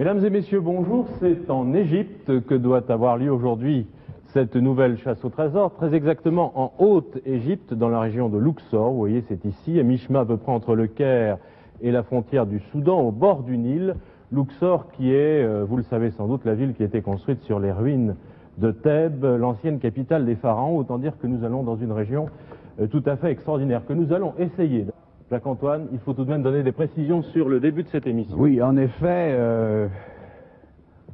Mesdames et messieurs, bonjour. C'est en Égypte que doit avoir lieu aujourd'hui cette nouvelle chasse au trésor, très exactement en Haute-Égypte, dans la région de Luxor. Vous voyez, c'est ici, à mi-chemin à peu près entre le Caire et la frontière du Soudan, au bord du Nil. Luxor qui est, vous le savez sans doute, la ville qui a été construite sur les ruines de Thèbes, l'ancienne capitale des pharaons. Autant dire que nous allons dans une région tout à fait extraordinaire, que nous allons essayer. Jacques-Antoine, il faut tout de même donner des précisions sur le début de cette émission. Oui, en effet,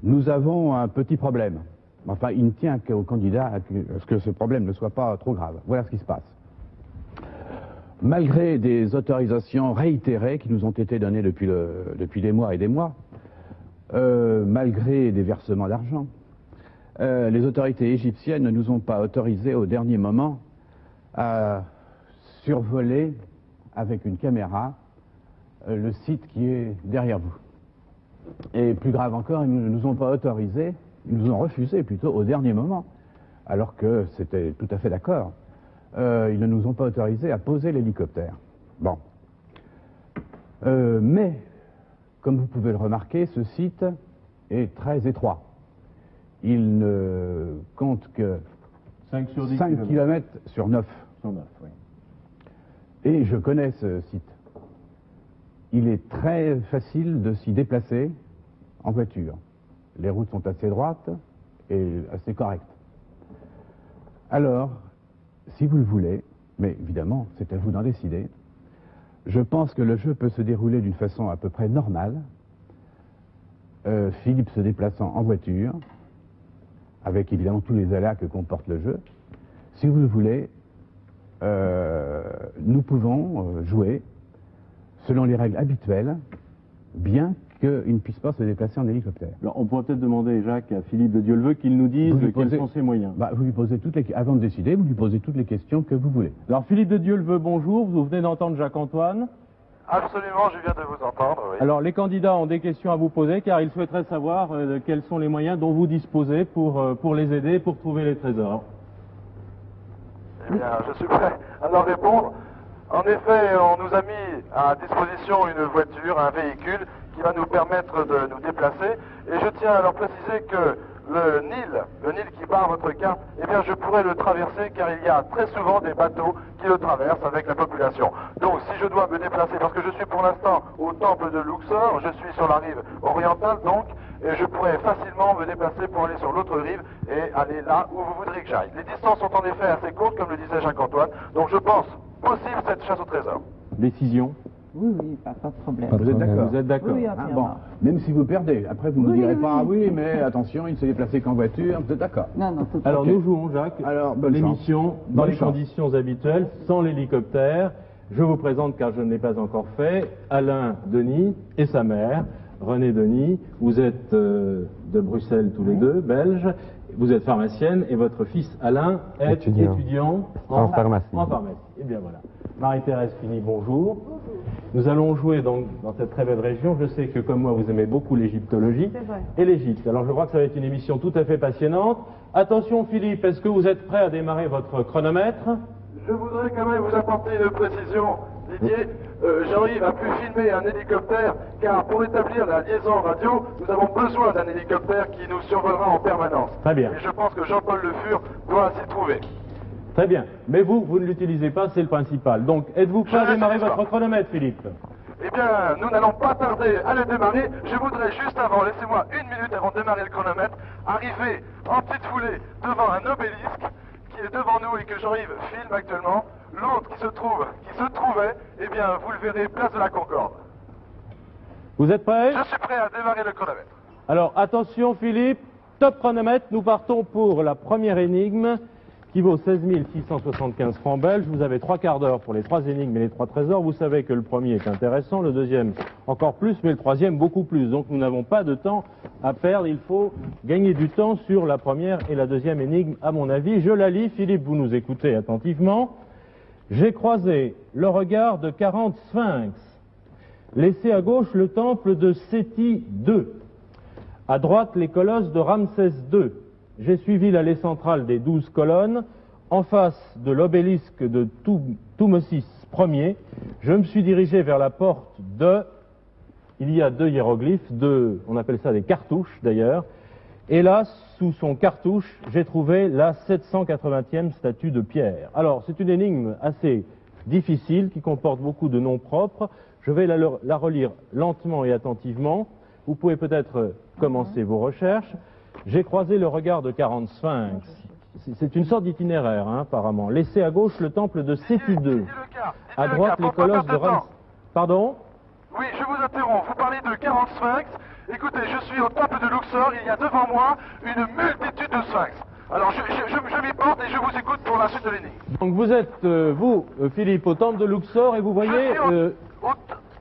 nous avons un petit problème. Enfin, il ne tient qu'au candidat à ce que ce problème ne soit pas trop grave. Voilà ce qui se passe. Malgré des autorisations réitérées qui nous ont été données depuis des mois et des mois, malgré des versements d'argent, les autorités égyptiennes ne nous ont pas autorisé au dernier moment à survoler avec une caméra le site qui est derrière vous. Et plus grave encore, ils ne nous ont pas autorisé, ils nous ont refusé plutôt au dernier moment, alors que c'était tout à fait d'accord. Ils ne nous ont pas autorisé à poser l'hélicoptère. Bon. Mais, comme vous pouvez le remarquer, ce site est très étroit. Il ne compte que 5 km sur 9. Sur 9, oui. Et je connais ce site. Il est très facile de s'y déplacer en voiture. Les routes sont assez droites et assez correctes. Alors, si vous le voulez, mais évidemment, c'est à vous d'en décider, je pense que le jeu peut se dérouler d'une façon à peu près normale. Philippe se déplaçant en voiture, avec évidemment tous les aléas que comporte le jeu. Si vous le voulez, nous pouvons jouer selon les règles habituelles, bien qu'il ne puisse pas se déplacer en hélicoptère. Alors, on pourrait peut-être demander, Jacques, à Philippe de Dieu-le-Veut qu'il nous dise quels sont ses moyens. Vous lui posez avant de décider, vous lui posez toutes les questions que vous voulez. Alors, Philippe de Dieu-le-Veut, bonjour. Vous venez d'entendre Jacques-Antoine. Absolument, je viens de vous entendre, oui. Alors, les candidats ont des questions à vous poser, car ils souhaiteraient savoir quels sont les moyens dont vous disposez pour les aider, pour trouver les trésors. Eh bien, je suis prêt à leur répondre. En effet, on nous a mis à disposition une voiture, un véhicule qui va nous permettre de nous déplacer. Et je tiens à leur préciser que le Nil qui barre votre carte, eh bien je pourrais le traverser car il y a très souvent des bateaux qui le traversent avec la population. Donc si je dois me déplacer, parce que je suis pour l'instant au temple de Luxor, je suis sur la rive orientale donc, et je pourrais facilement me déplacer pour aller sur l'autre rive et aller là où vous voudrez que j'aille. Les distances sont en effet assez courtes, comme le disait Jacques-Antoine, donc je pense possible cette chasse au trésor. Décision. Oui, pas de problème. Vous êtes d'accord? Vous êtes d'accord? Oui, Bon, même si vous perdez, après vous ne direz pas, oui, mais attention, il ne s'est déplacé qu'en voiture, vous êtes d'accord? Non, tout Alors Ok. Nous jouons, Jacques, l'émission dans les conditions habituelles, sans l'hélicoptère. Je vous présente, car je ne l'ai pas encore fait, Alain Denis et sa mère, Renée Denis. Vous êtes de Bruxelles tous les deux, belges. Vous êtes pharmacienne et votre fils Alain est étudiant en pharmacie. Et bien voilà. Marie-Thérèse Fini, bonjour. Nous allons jouer donc dans cette très belle région. Je sais que comme moi vous aimez beaucoup l'égyptologie et l'Égypte. Alors je crois que ça va être une émission tout à fait passionnante. Attention Philippe, est-ce que vous êtes prêt à démarrer votre chronomètre? Je voudrais quand même vous apporter une précision, Didier. Jean-Yves a pu filmer un hélicoptère, car pour établir la liaison radio, nous avons besoin d'un hélicoptère qui nous survolera en permanence. Très bien. Et je pense que Jean-Paul Le Fur doit s'y trouver. Très bien. Mais vous ne l'utilisez pas, c'est le principal. Donc, êtes-vous prêt à démarrer votre chronomètre, Philippe? Eh bien, nous n'allons pas tarder à le démarrer. Je voudrais juste avant, laissez-moi une minute avant de démarrer le chronomètre, arriver en petite foulée devant un obélisque qui est devant nous et que Jean-Yves filme actuellement. L'autre qui se trouvait, eh bien, vous le verrez, place de la Concorde. Vous êtes prêts? Je suis prêt à démarrer le chronomètre. Alors, attention Philippe, top chronomètre, nous partons pour la première énigme qui vaut 16 675 francs belges. Vous avez 3 quarts d'heure pour les 3 énigmes et les 3 trésors. Vous savez que le premier est intéressant, le deuxième encore plus, mais le troisième beaucoup plus. Donc nous n'avons pas de temps à perdre, il faut gagner du temps sur la première et la deuxième énigme, à mon avis. Je la lis, Philippe, vous nous écoutez attentivement. J'ai croisé le regard de 40 sphinx, laissé à gauche le temple de Séti II, à droite les colosses de Ramsès II. J'ai suivi l'allée centrale des 12 colonnes, en face de l'obélisque de Thutmosis Ier. Je me suis dirigé vers la porte de il y a deux hiéroglyphes, on appelle ça des cartouches d'ailleurs, et là, sous son cartouche, j'ai trouvé la 780e statue de Pierre. Alors, c'est une énigme assez difficile, qui comporte beaucoup de noms propres. Je vais la relire lentement et attentivement. Vous pouvez peut-être commencer vos recherches. J'ai croisé le regard de 40 sphinx. C'est une sorte d'itinéraire, hein, apparemment. Laissez à gauche le temple de Séti II. À droite, les colosses de Ramsès. Pardon? Oui, je vous interromps. Vous parlez de 40 sphinx. Écoutez, je suis au temple de Luxor. Il y a devant moi une multitude de sphinx. Alors, je m'y porte et je vous écoute pour la suite de l'énigme. Donc vous êtes, Philippe, au temple de Luxor et vous voyez...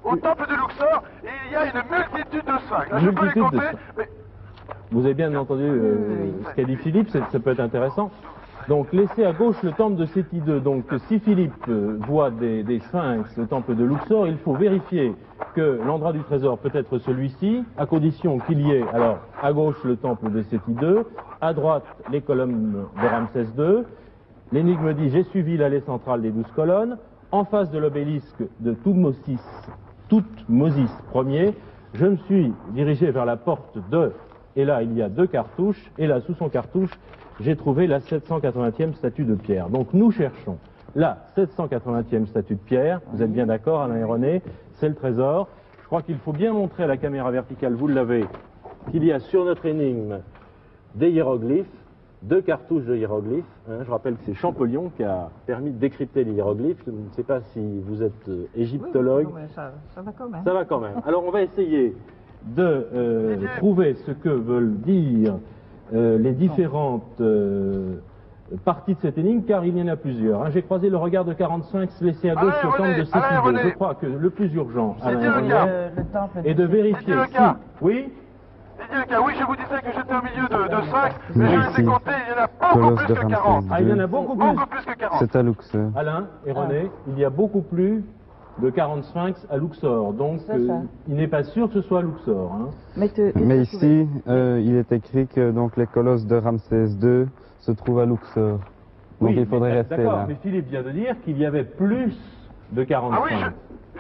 Au temple de Luxor, et il y a une multitude de sphinx. Là, je peux les compter, mais... Vous avez bien entendu ce qu'a dit Philippe, ça peut être intéressant. Donc, laissez à gauche le temple de Séti II. Donc, si Philippe voit des sphinx au temple de Luxor, il faut vérifier que l'endroit du trésor peut être celui-ci, à condition qu'il y ait, alors, à gauche le temple de Séti II, à droite les colonnes de Ramsès II. L'énigme dit, j'ai suivi l'allée centrale des 12 colonnes, en face de l'obélisque de Thoutmôsis Ier, je me suis dirigé vers la porte de... Et là, il y a deux cartouches, et là, sous son cartouche, j'ai trouvé la 780e statue de Pierre. Donc, nous cherchons la 780e statue de Pierre. Vous êtes bien d'accord, Alain et René? C'est le trésor. Je crois qu'il faut bien montrer à la caméra verticale, vous l'avez, qu'il y a sur notre énigme des hiéroglyphes, deux cartouches de hiéroglyphes. Hein, je rappelle que c'est Champollion qui a permis de décrypter les hiéroglyphes. Je ne sais pas si vous êtes égyptologue. Oui, ça va quand même. Ça va quand même. Alors, on va essayer de trouver ce que veulent dire les différentes parties de cette énigme, car il y en a plusieurs. Hein. J'ai croisé le regard de 45 laissé à gauche le temple de Séti II. Je crois que le plus urgent, est de vérifier si... Oui? Oui, je vous disais que j'étais au milieu de sphinx, mais je les ai comptés, il y en a beaucoup plus que 40. Ah, il y en a beaucoup plus que 40. C'est à Luxor. Alain et René, il y a beaucoup plus de 40 sphinx à Luxor, donc il n'est pas sûr que ce soit à Luxor. Hein. Mais ici, il est écrit que donc, les colosses de Ramsès II se trouvent à Luxor. Donc oui, il faudrait rester là. Mais Philippe vient de dire qu'il y avait plus de 40 sphinx.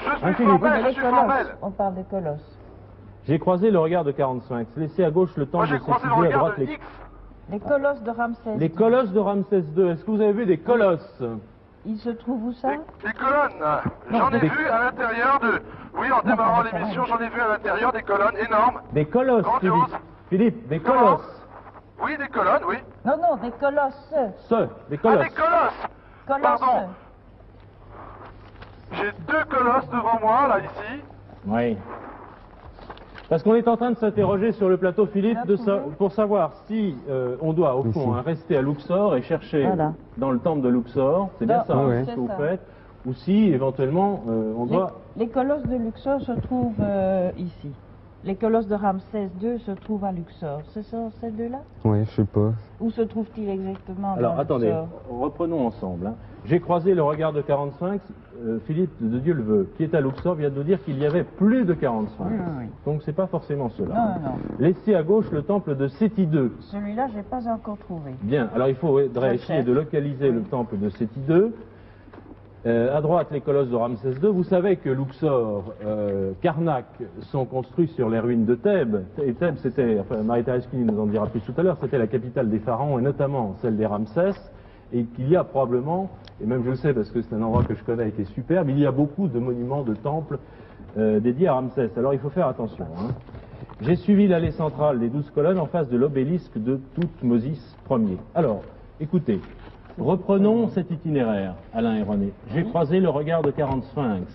Ah oui, je suis formel. On parle des colosses. J'ai croisé le regard de 45. Laissez à gauche le temple de Séti II, à droite les colosses de Ramsès II. Les colosses de Ramsès II. Est-ce que vous avez vu des colosses? Ils se trouvent où ça? Les colonnes. J'en ai vu à l'intérieur de... Oui, en démarrant l'émission, j'en ai vu à l'intérieur des colonnes énormes. Des colosses, Philippe, des colosses. Oui, des colonnes, oui. Non, des colosses. Des colosses. Ah, des colosses. Pardon. J'ai deux colosses devant moi, là, ici. Oui. Parce qu'on est en train de s'interroger sur le plateau, Philippe, pour savoir si on doit, au fond, rester à Luxor et chercher dans le temple de Luxor, c'est bien ça ce que vous faites, ou si, éventuellement, on doit... Les colosses de Luxor se trouvent ici. Les colosses de Ramsès II se trouvent à Luxor. Ce sont ces deux-là? Oui, je suppose. Où se trouvent-ils exactement? Alors, attendez, reprenons ensemble. Hein. J'ai croisé le regard de 45, Philippe de Dieu le veut, qui est à Luxor, vient de nous dire qu'il y avait plus de 45. Oui. Donc, c'est pas forcément cela. Non. Laissez à gauche le temple de Séti II. Celui-là, je n'ai pas encore trouvé. Bien, alors il faudrait essayer de localiser le temple de Séti II. À droite, les colosses de Ramsès II. Vous savez que Luxor, Karnak sont construits sur les ruines de Thèbes. Et Thèbes, c'était, Marie-Thérèse Cuny nous en dira plus tout à l'heure, c'était la capitale des pharaons et notamment celle des Ramsès. Et qu'il y a probablement, et même je le sais parce que c'est un endroit que je connais et qui est superbe, il y a beaucoup de monuments, de temples dédiés à Ramsès. Alors il faut faire attention. Hein. J'ai suivi l'allée centrale des 12 colonnes en face de l'obélisque de Thoutmôsis Ier. Alors, écoutez. Reprenons cet itinéraire, Alain et René. J'ai croisé le regard de 40 sphinx.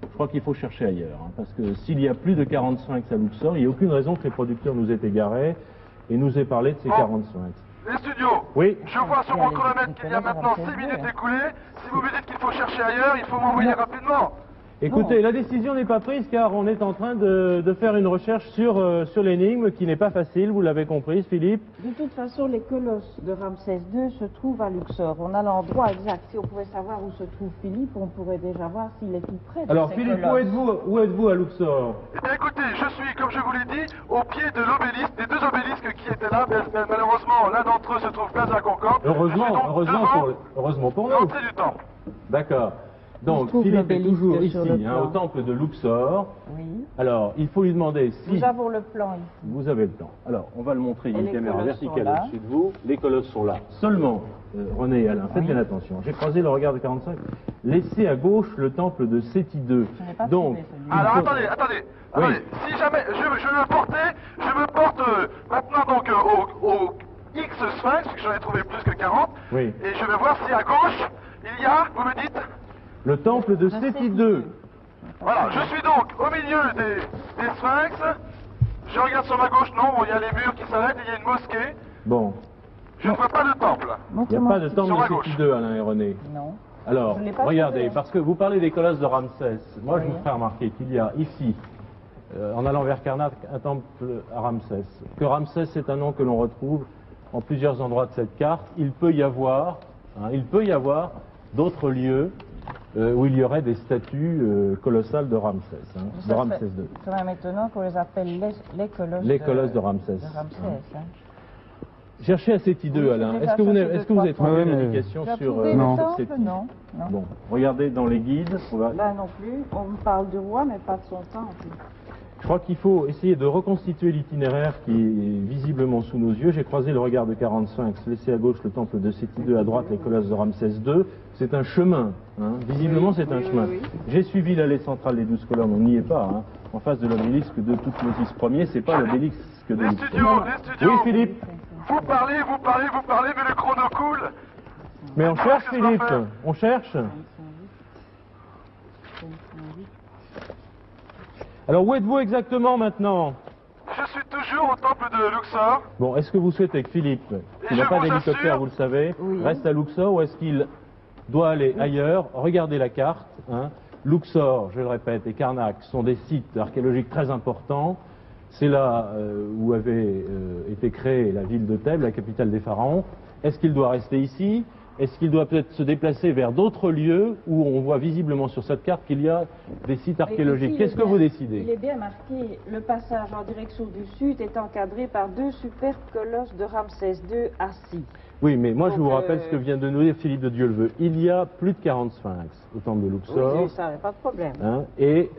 Je crois qu'il faut chercher ailleurs, hein, parce que s'il y a plus de 40 sphinx à Luxor, il n'y a aucune raison que les producteurs nous aient égarés et nous aient parlé de ces 40 sphinx. Les studios, oui. Je vois sur mon chronomètre qu'il y a maintenant 6 minutes écoulées. Si vous me dites qu'il faut chercher ailleurs, il faut m'envoyer rapidement. Écoutez, la décision n'est pas prise car on est en train de faire une recherche sur l'énigme qui n'est pas facile, vous l'avez compris, Philippe. De toute façon, les colosses de Ramsès II se trouvent à Luxor. On a l'endroit exact. Si on pouvait savoir où se trouve Philippe, on pourrait déjà voir s'il est tout près de Alors ces Philippe, colosses. où êtes-vous à Luxor? Eh bien écoutez, je suis, comme je vous l'ai dit, au pied de l'obélisque, des deux obélisques qui étaient là, mais malheureusement, l'un d'entre eux se trouve place à Concorde. Heureusement pour nous. L'entrée du temple. D'accord. Donc, trouve Philippe est l'obélisque toujours ici, sur le plan. au temple de Luxor. Oui. Alors, il faut lui demander si Nous avons le plan ici. vous avez le temps. Alors, on va le montrer, il y a Et une les caméra colosses verticale sont là. au-dessus de vous. Les colosses sont là. Seulement, René et Alain, faites Oui. bien attention. J'ai croisé le regard de 45. Laissez à gauche le temple de Séti II. Je n'ai pas Donc, trouvé celui-là. il Alors faut- attendez. Oui. Si jamais je me porte maintenant donc au X sphinx, puisque j'en ai trouvé plus que 40, Oui. et je vais voir si à gauche il y a, vous me dites, Le temple de Séti II. voilà, je suis donc au milieu des sphinx, je regarde sur ma gauche, non, il y a les murs qui s'arrêtent, il y a une mosquée, Bon, je ne vois pas de temple. il n'y a pas de temple Sur la de Séti II, Alain et René. Non. Alors, Je l'ai pas regardez, trouvé. parce que vous parlez des colosses de Ramsès. Moi, je Oui. vous ferai remarquer qu'il y a ici, en allant vers Karnak, un temple à Ramsès. Que Ramsès est un nom que l'on retrouve en plusieurs endroits de cette carte. Il peut y avoir d'autres lieux où il y aurait des statues colossales de Ramsès, de Ramsès II. C'est quand même étonnant qu'on les appelle les colosses. Les colosses de Ramsès. hein. Cherchez à Séti II, Oui, Alain. j'ai Est-ce déjà que vous cherché avez, deux, trois trouvé fois. une Oui, mais- indication Tu as sur trouvé non. le temple? Séti? Non. Non. Bon, regardez dans les guides. On va- Là non plus. On me parle du roi, mais pas de son temple. Je crois qu'il faut essayer de reconstituer l'itinéraire qui est visiblement sous nos yeux. J'ai croisé le regard de 45, laissé à gauche le temple de Séti II, à droite les colosses de Ramsès II. C'est un chemin, visiblement c'est un chemin. oui. J'ai suivi l'allée centrale des 12 colonnes, on n'y est pas, en face de l'obélisque de Toutmosis Ier, c'est pas l'obélisque de Les Luxor. studios, Oui Philippe, vous parlez, mais le chrono coule. mais on cherche qu'est-ce qu'on va Philippe, faire on cherche. Alors où êtes-vous exactement maintenant? Je suis toujours au temple de Luxor. Bon, est-ce que vous souhaitez que Philippe, qui Et n'a je pas vous d'hélicoptère, assure- vous le savez, Oui. reste à Luxor ou est-ce qu'il doit aller ailleurs? Regardez la carte. Luxor, je le répète, et Karnak sont des sites archéologiques très importants. C'est là où avait été créée la ville de Thèbes, la capitale des pharaons. Est-ce qu'il doit rester ici? Est-ce qu'il doit peut-être se déplacer vers d'autres lieux où on voit visiblement sur cette carte qu'il y a des sites archéologiques? Ici, Qu'est-ce que vous décidez? Il est bien marqué, le passage en direction du sud est encadré par deux superbes colosses de Ramsès II assis. Oui, mais moi je Donc, vous rappelle ce que vient de nous dire Philippe de Dieuleveux. Il y a plus de 40 sphinx au temple de Luxor. Oui, ça, pas de problème. Et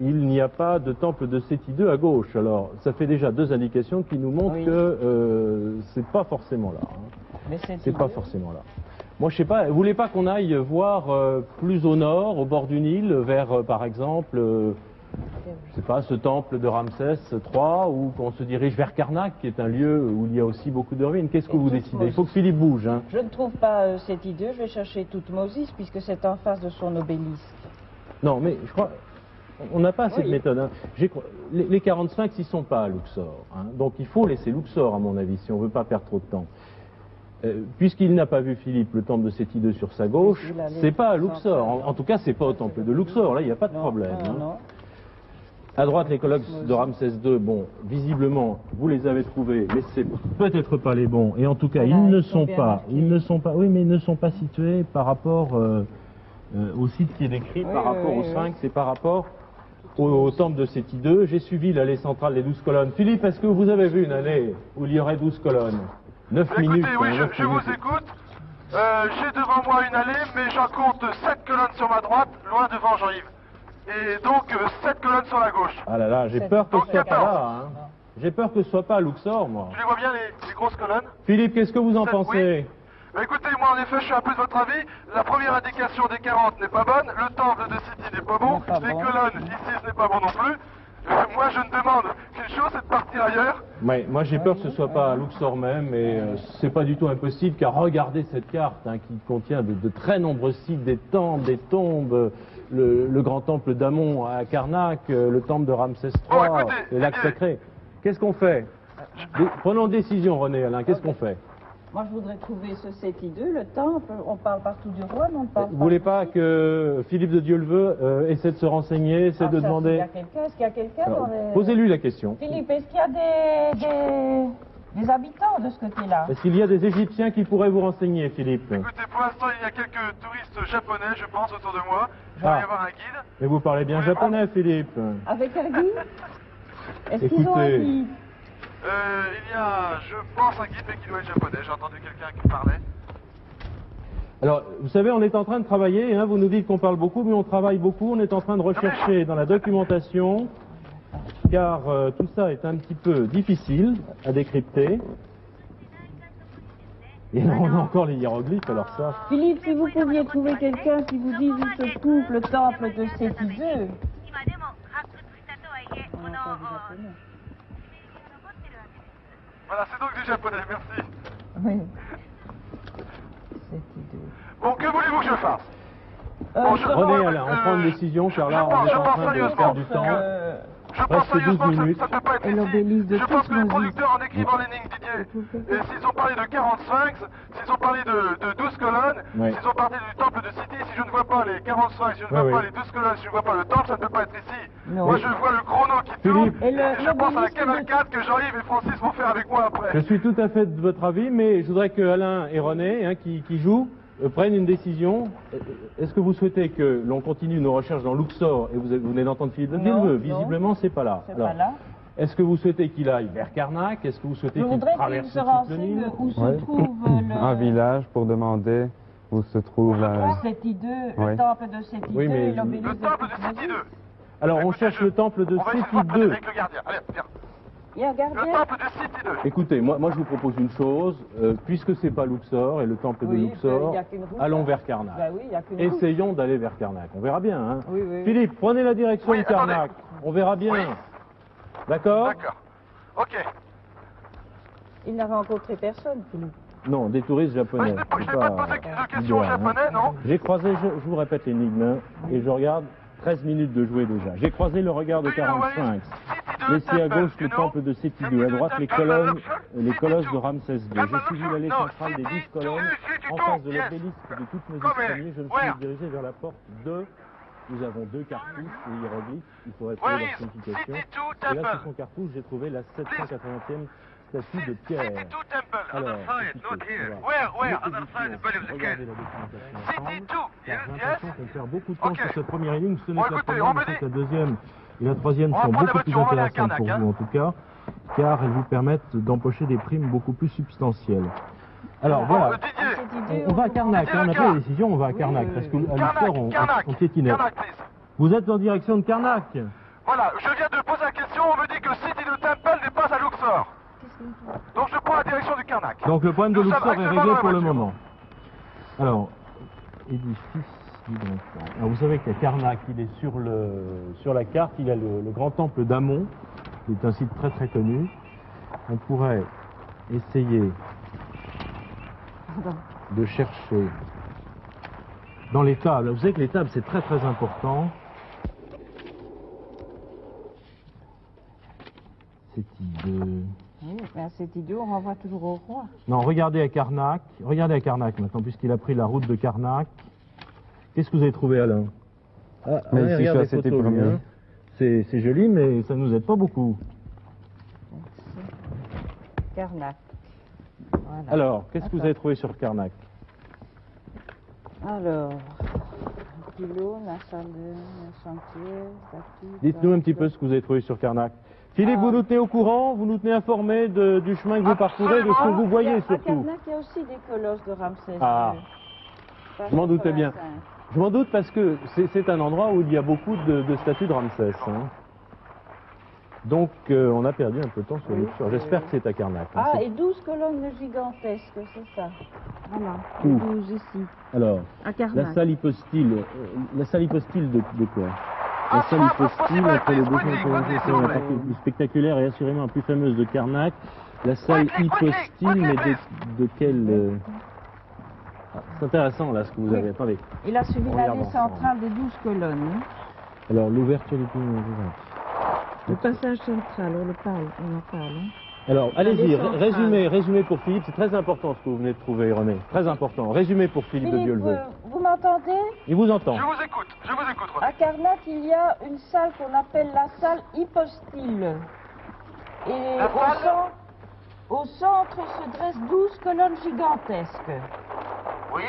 il n'y a pas de temple de Séti II à gauche. Alors, ça fait déjà deux indications qui nous montrent Oui. que c'est pas forcément là. Mais C'est pas forcément là. Moi, je sais pas, vous voulez pas qu'on aille voir plus au nord, au bord du Nil, vers, par exemple, je sais pas, ce temple de Ramsès III, ou qu'on se dirige vers Karnak, qui est un lieu où il y a aussi beaucoup de ruines. Qu'est-ce que Et vous Toutmosis. décidez? Il faut que Philippe bouge. Je ne trouve pas cette idée, je vais chercher Toutmosis puisque c'est en face de son obélisque. Non, mais je crois, on n'a pas cette Oui. méthode. Les 45, ils ne sont pas à Luxor. Donc il faut laisser Luxor, à mon avis, si on ne veut pas perdre trop de temps. Puisqu'il n'a pas vu Philippe, le temple de Séti II sur sa gauche, Il allait c'est pas à sans Luxor. faire, En tout cas, c'est pas au temple de Luxor. Là, il n'y a pas de Non, problème. non, non. À droite, les colosses de Ramsès II, bon, visiblement, vous les avez trouvés, mais c'est peut-être pas les bons. Et en tout cas, Voilà, ils ne ils sont sont bien pas, marqués. ils ne sont pas, oui, mais ils ne sont pas situés par rapport au site qui est décrit, Oui, par oui, rapport oui, au Sphinx et par rapport au temple de Séti II. J'ai suivi l'allée centrale des 12 colonnes. Philippe, est-ce que vous avez vu une allée où il y aurait 12 colonnes? 9 minutes. Écoutez, oui, hein, 9 je vous minutes. écoute. J'ai devant moi une allée, mais j'en compte 7 colonnes sur ma droite, loin devant Jean-Yves. Et donc 7 colonnes sur la gauche. Ah là là, j'ai peur que ce Donc, soit pas 14. là. J'ai peur que ce soit pas à Luxor, moi. Tu les vois bien, les grosses colonnes? Philippe, qu'est-ce que vous en Oui. pensez? Bah, écoutez, moi en effet, je suis un peu de votre avis. La première indication des 40 n'est pas bonne, le temple de Séti n'est pas bon, N'est pas les bon. colonnes ici, ce n'est pas bon non plus. Moi, je ne demande qu'une chose, c'est de partir ailleurs. Ouais, moi j'ai peur que ce soit pas à Luxor même, et c'est pas du tout impossible, car regardez cette carte qui contient de très nombreux sites, des temples, des tombes, le grand temple d'Amon à Karnak, le temple de Ramsès III, Bon, écoutez, le lac eh bien- sacré. Qu'est-ce qu'on fait? Prenons décision, René, Alain, qu'est-ce qu'on fait? Moi, je voudrais trouver ce Séti II, le temple. On parle partout du roi, mais on ne parle Vous pas. voulez pas que Philippe de Dieuleveux essaie de se renseigner, essaie de demander... Est-ce qu'il y a quelqu'un Alors, dans les... posez-lui la question. Philippe, est-ce qu'il y a des habitants de ce côté-là? Est-ce qu'il y a des Égyptiens qui pourraient vous renseigner, Philippe? Écoutez, pour l'instant, il y a quelques touristes japonais, je pense, autour de moi. Je vais Ah. aller voir un guide. Mais vous parlez bien japonais, Philippe. Avec un guide? Est-ce qu'ils ont un Écoutez. guide? Il y a, je pense, un guide, mais qui doit être japonais. J'ai entendu quelqu'un qui parlait. Alors, vous savez, on est en train de travailler, hein, vous nous dites qu'on parle beaucoup, mais on travaille beaucoup, on est en train de rechercher dans la documentation, car tout ça est un petit peu difficile à décrypter. Et là, on a encore les hiéroglyphes, alors ça... Philippe, si vous pouviez trouver quelqu'un qui vous dise où se trouve le temple de Séti-2. Voilà, c'est donc du japonais, merci. Oui. Séti-2. Bon, que voulez-vous que je fasse René, Alain, on prend une décision, car là, on est en train de perdre du temps. Je pense Presque 12 sérieusement que minutes. ça ne peut pas être Et l'obélisque de ici. Je pense que les Toussaint. producteurs, en écrivant l'énigme, Didier, et s'ils ont parlé de 45, s'ils ont parlé de 12 colonnes, Oui. s'ils ont parlé du temple de City, si je ne vois pas les 45, si je ne vois Oui, pas oui. les 12 colonnes, si je ne vois pas le temple, ça ne peut pas être ici. Non. Moi, je vois le chrono qui tourne, Philippe. Et je pense à la l'obélisque de- cavalcade que Jean-Yves et Francis vont faire avec moi après. Je suis tout à fait de votre avis, mais je voudrais que Alain et René, hein, qui jouent, prennent une décision. Est-ce que vous souhaitez que l'on continue nos recherches dans Luxor, et vous venez d'entendre Philippe de Non, Villeveux, non. visiblement c'est pas là. C'est Alors, pas là. est-ce que vous souhaitez qu'il aille vers Karnak? Est-ce que vous souhaitez Je qu'il voudrais qu'il traverse se toute le renseigne Nil? où se Ouais. trouve Un le village pour demander où se trouve la... Séti-2, Ouais. le temple de Séti-2 Oui, mais et Le l'obélisque temple de Toussaint. City 2. Alors on Écoutez, cherche le temple de On va essayer de Séti voir peut-être 2. avec le gardien. Allez, viens. Il y a un Le gardien. temple de City 2. Écoutez, moi je vous propose une chose, puisque c'est pas Luxor et le temple de Oui, Luxor, il y a qu'une route. allons vers Karnak. Ben oui, il y a qu'une route. Essayons d'aller vers Karnak. On verra bien. Hein. Oui, oui. Philippe, prenez la direction Oui, de Karnak. On verra bien. Oui. D'accord? D'accord. Ok. Il n'a rencontré personne, Philippe. Non, des touristes japonais. Je n'ai C'est pas posé de questions au idéal, hein. japonais, non? J'ai croisé, je vous répète l'énigme, hein, et je regarde 13 minutes de jouer déjà. J'ai croisé le regard de 45. Laissez à gauche le temple de Séti 2, à droite les colosses de Ramsès II. J'ai suivi l'allée centrale des 12 colonnes, en face de l'obélisque de toutes mes escaliers. Je me suis dirigé vers la porte 2. Nous avons 2 cartouches et hiéroglyphes. Il faudrait trouver leur signification. Et là, sur son cartouche, j'ai trouvé la 780e statue de Pierre. Alors, écoutez, on va regarder la documentation ensemble, car j'ai l'impression qu'on perd beaucoup de temps sur cette première énigme. Ce n'est Bon, que la écoutez, première, on me mais c'est dit- que la deuxième et la troisième On va sont prendre la beaucoup plus voiture, on va aller à intéressantes pour Karnak, vous en tout cas, car elles vous permettent d'empocher des primes beaucoup plus substantielles. Alors voilà, Didier, on va à Karnak, hein, on a pris la décision, on va à Karnak, parce qu'à Luxor, on piétinait. Karnak, please. Vous êtes en direction de Karnak. Voilà, je viens de poser la question, on me dit que City de Temple n'est pas à Luxor. Donc je prends la direction du Karnak. Donc le problème de Nous sommes Luxor est actuellement réglé dans la pour le voiture. moment. Alors, édifice du Grand Temple. Alors vous savez qu'il y a Karnak, il est sur la carte, il y a le grand temple d'Amon, qui est un site très très connu. On pourrait essayer de chercher dans les tables. Vous savez que les tables c'est très très important. C'est idée. Oui, mais c'est idiot, on renvoie toujours au roi. Non, regardez à Karnak maintenant, puisqu'il a pris la route de Karnak. Qu'est-ce que vous avez trouvé, Alain? Ah, Mais ouais, ici, regarde je les suis à photos, Séti lui, premier. hein. C'est joli, mais ça ne nous aide pas beaucoup. Karnak. Voilà. Alors, qu'est-ce que vous Attends. avez trouvé sur Karnak? Alors, un pylône, un salon, un chantier, statue. Dites-nous un petit peu ce que vous avez trouvé sur Karnak. Philippe, vous nous tenez au courant, vous nous tenez informés du chemin que vous parcourez, de ce que vous voyez À surtout. Karnak, il y a aussi des colosses de Ramsès. Ah. II. Je m'en doutais bien. 85. Je m'en doute parce que c'est un endroit où il y a beaucoup de statues de Ramsès. Hein. Donc, on a perdu un peu de temps sur Luxor. J'espère que c'est à Karnak. hein. Ah, C'est- et 12 colonnes gigantesques, c'est ça. Voilà, Où 12 ici, Alors, à Karnak. la salle hypostyle de quoi? La salle hypostyle, entre les deux interventions, la partie plus spectaculaire et assurément la plus fameuse de Karnak. La salle hypostyle, mais de quelle... Ah, c'est intéressant là ce que vous avez. Attendez. Il a suivi On regarde l'allée ensemble. centrale des 12 colonnes. hein. Alors, l'ouverture du pays. Le passage central, on en parle. hein. Alors, allez-y, L'allée centrale. résumez pour Philippe. C'est très important ce que vous venez de trouver, René. Très important. Résumez pour Philippe de Philippe, Villeveux. vous m'entendez? Il vous entend. Je vous écoute, René. À Karnak, il y a une salle qu'on appelle la salle hypostyle. Et La salle au centre se dressent 12 colonnes gigantesques. Oui.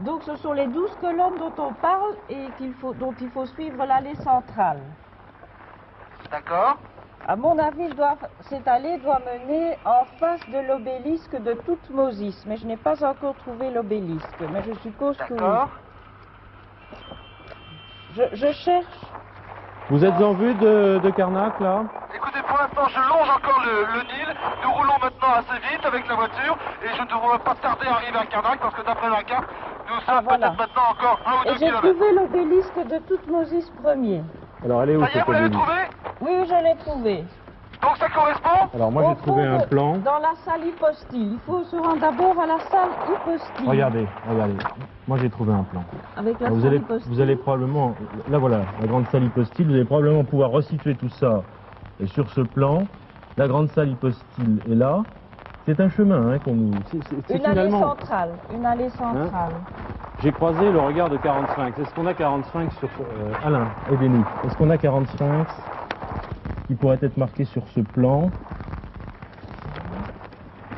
Donc ce sont les 12 colonnes dont on parle et dont il faut suivre l'allée centrale. D'accord. À mon avis, cette allée doit mener en face de l'obélisque de Toutmoses, mais je n'ai pas encore trouvé l'obélisque, mais je suppose que D'accord. oui. Je cherche. Vous êtes en vue de Karnak, là? Écoutez, pour l'instant, je longe encore le Nil. Nous roulons maintenant assez vite avec la voiture et je ne devrais pas tarder à arriver à Karnak parce que d'après la carte, nous sommes voilà. peut-être maintenant encore 1 ou 2 Et j'ai kilomètres. trouvé l'obélisque de Toutmoses Ier. Alors, elle est où, Ça y est, cette vous l'avez obélisque? trouvé? Oui, je l'ai trouvé. Donc ça correspond? Alors, moi, Au j'ai trouvé fond un de- plan. Dans la salle hypostyle. Il faut se rendre d'abord à la salle hypostyle. Regardez, regardez. Moi, j'ai trouvé un plan. Avec la Alors, salle hypostyle. vous allez probablement, là voilà, la grande salle hypostyle, vous allez probablement pouvoir resituer tout ça et sur ce plan. La grande salle hypostyle est là. C'est un chemin hein, qu'on nous... c'est Une allée finalement... centrale. Une allée centrale. J'ai croisé le regard de 45. Est-ce qu'on a 45 sur... Alain, aidez-nous. Est-ce qu'on a 45 qui pourrait être marqué sur ce plan?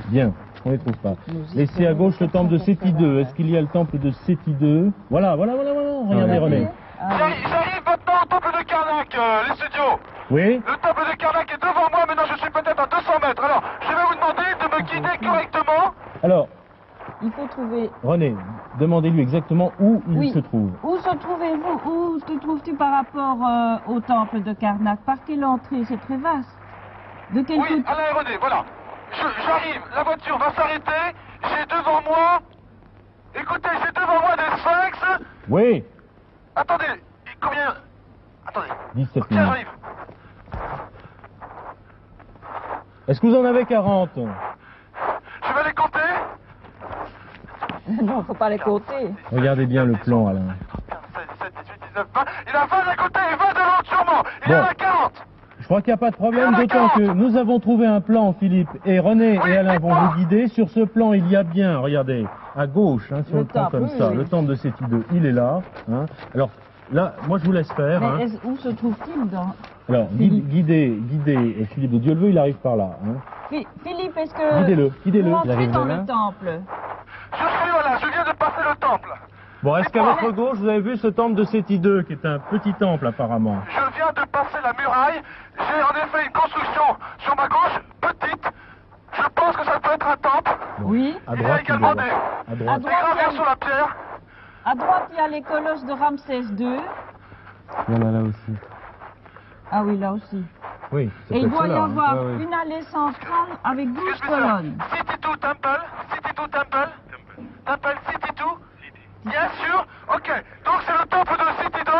Bien, on ne les trouve pas. Laissez à gauche le temple de Séti II. Est-ce qu'il y a le temple de Séti II? Voilà. Regardez, René. Ah, J'arrive maintenant au temple de Karnak, les studios. Oui? Le temple de Karnak est devant moi, maintenant je suis peut-être à 200 mètres. Alors, je vais vous demander de me guider correctement. Alors, il faut trouver. René, demandez-lui exactement où il Oui. se trouve. Où se trouvez-vous? Où te trouves-tu par rapport au temple de Karnak? Par quelle entrée? C'est très vaste. De quel Oui, côté? Alain et René, voilà. J'arrive, la voiture va s'arrêter. J'ai devant moi... Écoutez, j'ai devant moi des sphinx. Oui? Attendez, combien... Attendez. 17 Tiens, minutes. j'arrive. Est-ce que vous en avez 40? Je vais les compter. Non, faut pas les compter. Regardez bien le plan, Alain. 16, 17, 18, 19, 20. Il a 20 d'un côté et 20 de l'autre sûrement. Il Bon. en a 40. Je crois qu'il n'y a pas de problème, Il y en a d'autant 40. que nous avons trouvé un plan, Philippe, et René Oui, et Alain vont dites-moi. vous guider. Sur ce plan, il y a bien, regardez, à gauche, hein, si on Le le prend temple, comme oui, ça, oui. le temple de Séti II, il est là. Hein. Alors, là, moi je vous laisse faire. Mais Hein. où se trouve-t-il dans... Alors, Philippe. guidez Philippe de Dieu le veut, il arrive par là. Hein. Philippe, est-ce que... Guidez-le. Vous rentrez arrive dans de là. le temple? Je suis voilà, je viens de passer le temple. Bon, est-ce qu'à votre gauche, vous avez vu ce temple de Séti II, qui est un petit temple apparemment? Je viens de passer la muraille. J'ai en effet une construction sur ma gauche, petite. Je pense que ça peut être un temple. Oui. À Il y a droite, il également doit des, y avoir. À À droite. des droite, gravures sur la pierre. À droite, il y a les colosses de Ramsès II. Il y en a là aussi. Ah oui, là aussi. Oui, c'est Et il peut-être doit y cela, hein. avoir Ouais, ouais. une allée centrale avec 12 Excusez-moi. colonnes. City 2 Temple. City 2 Temple. Temple City 2. Bien sûr. Ok. Donc c'est le temple de City 2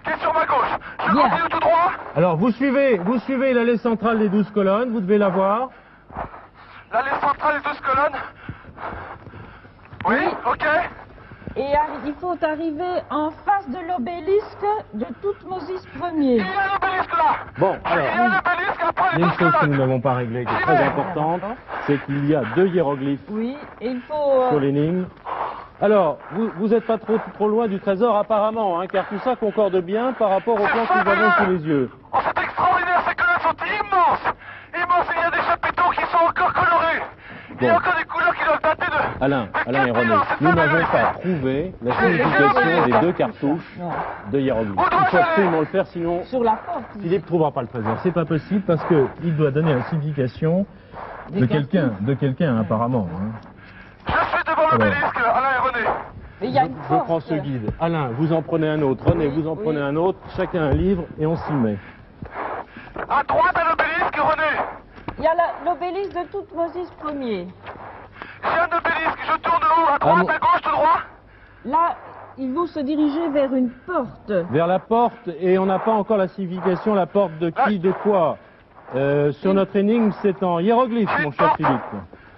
qui est sur ma gauche. Je Bien. continue tout droit. Alors, vous suivez l'allée centrale des 12 colonnes, vous devez la voir. L'allée centrale des 12 colonnes. Oui. Ok. Et il faut arriver en face de l'obélisque de Toutmoses Il y Ier. a l'obélisque là. Bon, Il y a alors, l'obélisque après il les y a 12 une chose que nous colonnes. n'avons pas réglée, qui est très importante, c'est qu'il y a 2 hiéroglyphes Oui, et il faut... sur l'énigme. Alors, vous n'êtes pas trop loin du trésor apparemment, hein, car tout ça concorde bien par rapport au plan que nous avons sous les yeux. Oh, c'est extraordinaire, ces colonnes sont immenses. Immenses, il y a des chapiteaux qui sont encore colorés. Il y a Bon. encore des couleurs qui doivent dater de... Alain et René, 4000 ans, c'est nous n'avons fabuleux. pas trouvé la signification des 2 cartouches Non, de hiéroglyphes. Où dois-je Il faut aller absolument le faire, sinon sur la porte. Philippe ne trouvera pas le trésor. C'est pas possible parce qu'il doit donner la signification de quelqu'un apparemment. Hein. Je suis devant l'obélisque, Alain et René. Mais il y a une Je porte. prends ce guide. Alain, vous en prenez un autre. René, vous en prenez un autre. Chacun un livre et on s'y met. À droite à l'obélisque, René. Il y a l'obélisque de Toutmoses Ier. J'ai un obélisque, je tourne où? À droite, non. à gauche, tout droit? Là, il faut se diriger vers une porte. Vers la porte, et on n'a pas encore la signification, la porte de qui, de quoi. Sur notre énigme, c'est en hiéroglyphe, mon cher Philippe.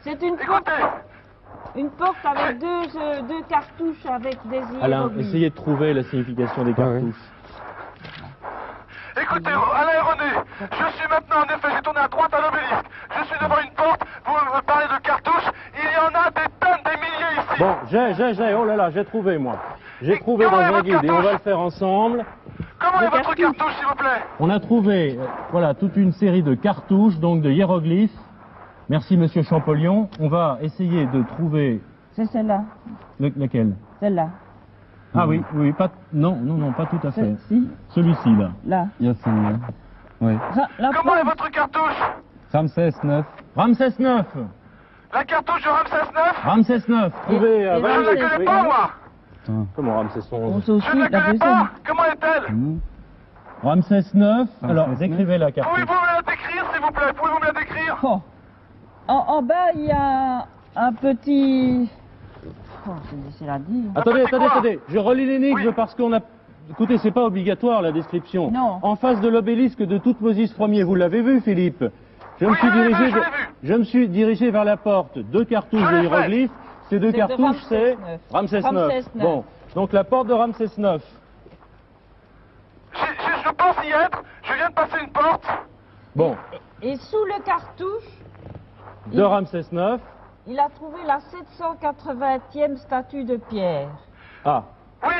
C'est une Écoutez, porte avec deux cartouches avec des Alain, hiéroglyphes. essayez de trouver la signification des Ah oui. cartouches. écoutez, Alain et René, je suis maintenant, en effet, j'ai tourné à droite à l'obélisque. Je suis devant une porte, vous me parlez de cartouches, il y en a des tonnes, des milliers ici. Bon, oh là là, j'ai trouvé, moi. J'ai trouvé dans comment est un votre guide, et on cartouche va le faire ensemble. Comment est votre cartouches. cartouche, s'il vous plaît? On a trouvé, voilà, toute une série de cartouches, donc de hiéroglyphes. Merci, monsieur Champollion. On va essayer de trouver... C'est celle-là. Lequel? Celle-là. Ah oui, pas... Non, pas tout à fait. Si, Celui-ci, là. là. Il y a celui-là. Oui. La Comment est preuve- votre cartouche? Ramsès 9. Ramsès IX. La cartouche de Ramsès IX? Ramsès IX. Trouvez et Je ne la Ramsès connais oui. pas, moi. Comment Ramsès On XI? sait aussi Je ne la la connais deuxième. pas. Comment est-elle? Ramsès IX. Alors, Ramsès décrivez la carte. Pouvez-vous me la décrire, s'il vous plaît? Pouvez-vous me la décrire? Oh. En bas, il y a un petit... Oh, c'est difficile à dire. Attendez, petit quoi? attendez. Je relis l'énigme Oui. parce qu'on a... Écoutez, c'est pas obligatoire la description. Non. En face de l'obélisque de Toutmoses Ier, vous l'avez vu, Philippe? Je me Oui, suis je l'ai dirigé, vu, je l'ai vu. je me suis dirigé vers la porte. Deux cartouches Je de l'ai fait. hiéroglyphes. Ces deux C'est de cartouches, Ramsès c'est IX. Ramsès Ramsès IX. IX. Bon, donc la porte de Ramsès IX. Je pense y être. Je viens de passer une porte. Bon, Et sous le cartouche, de Ramsès IX. il a trouvé la 780e statue de pierre. Ah, Oui,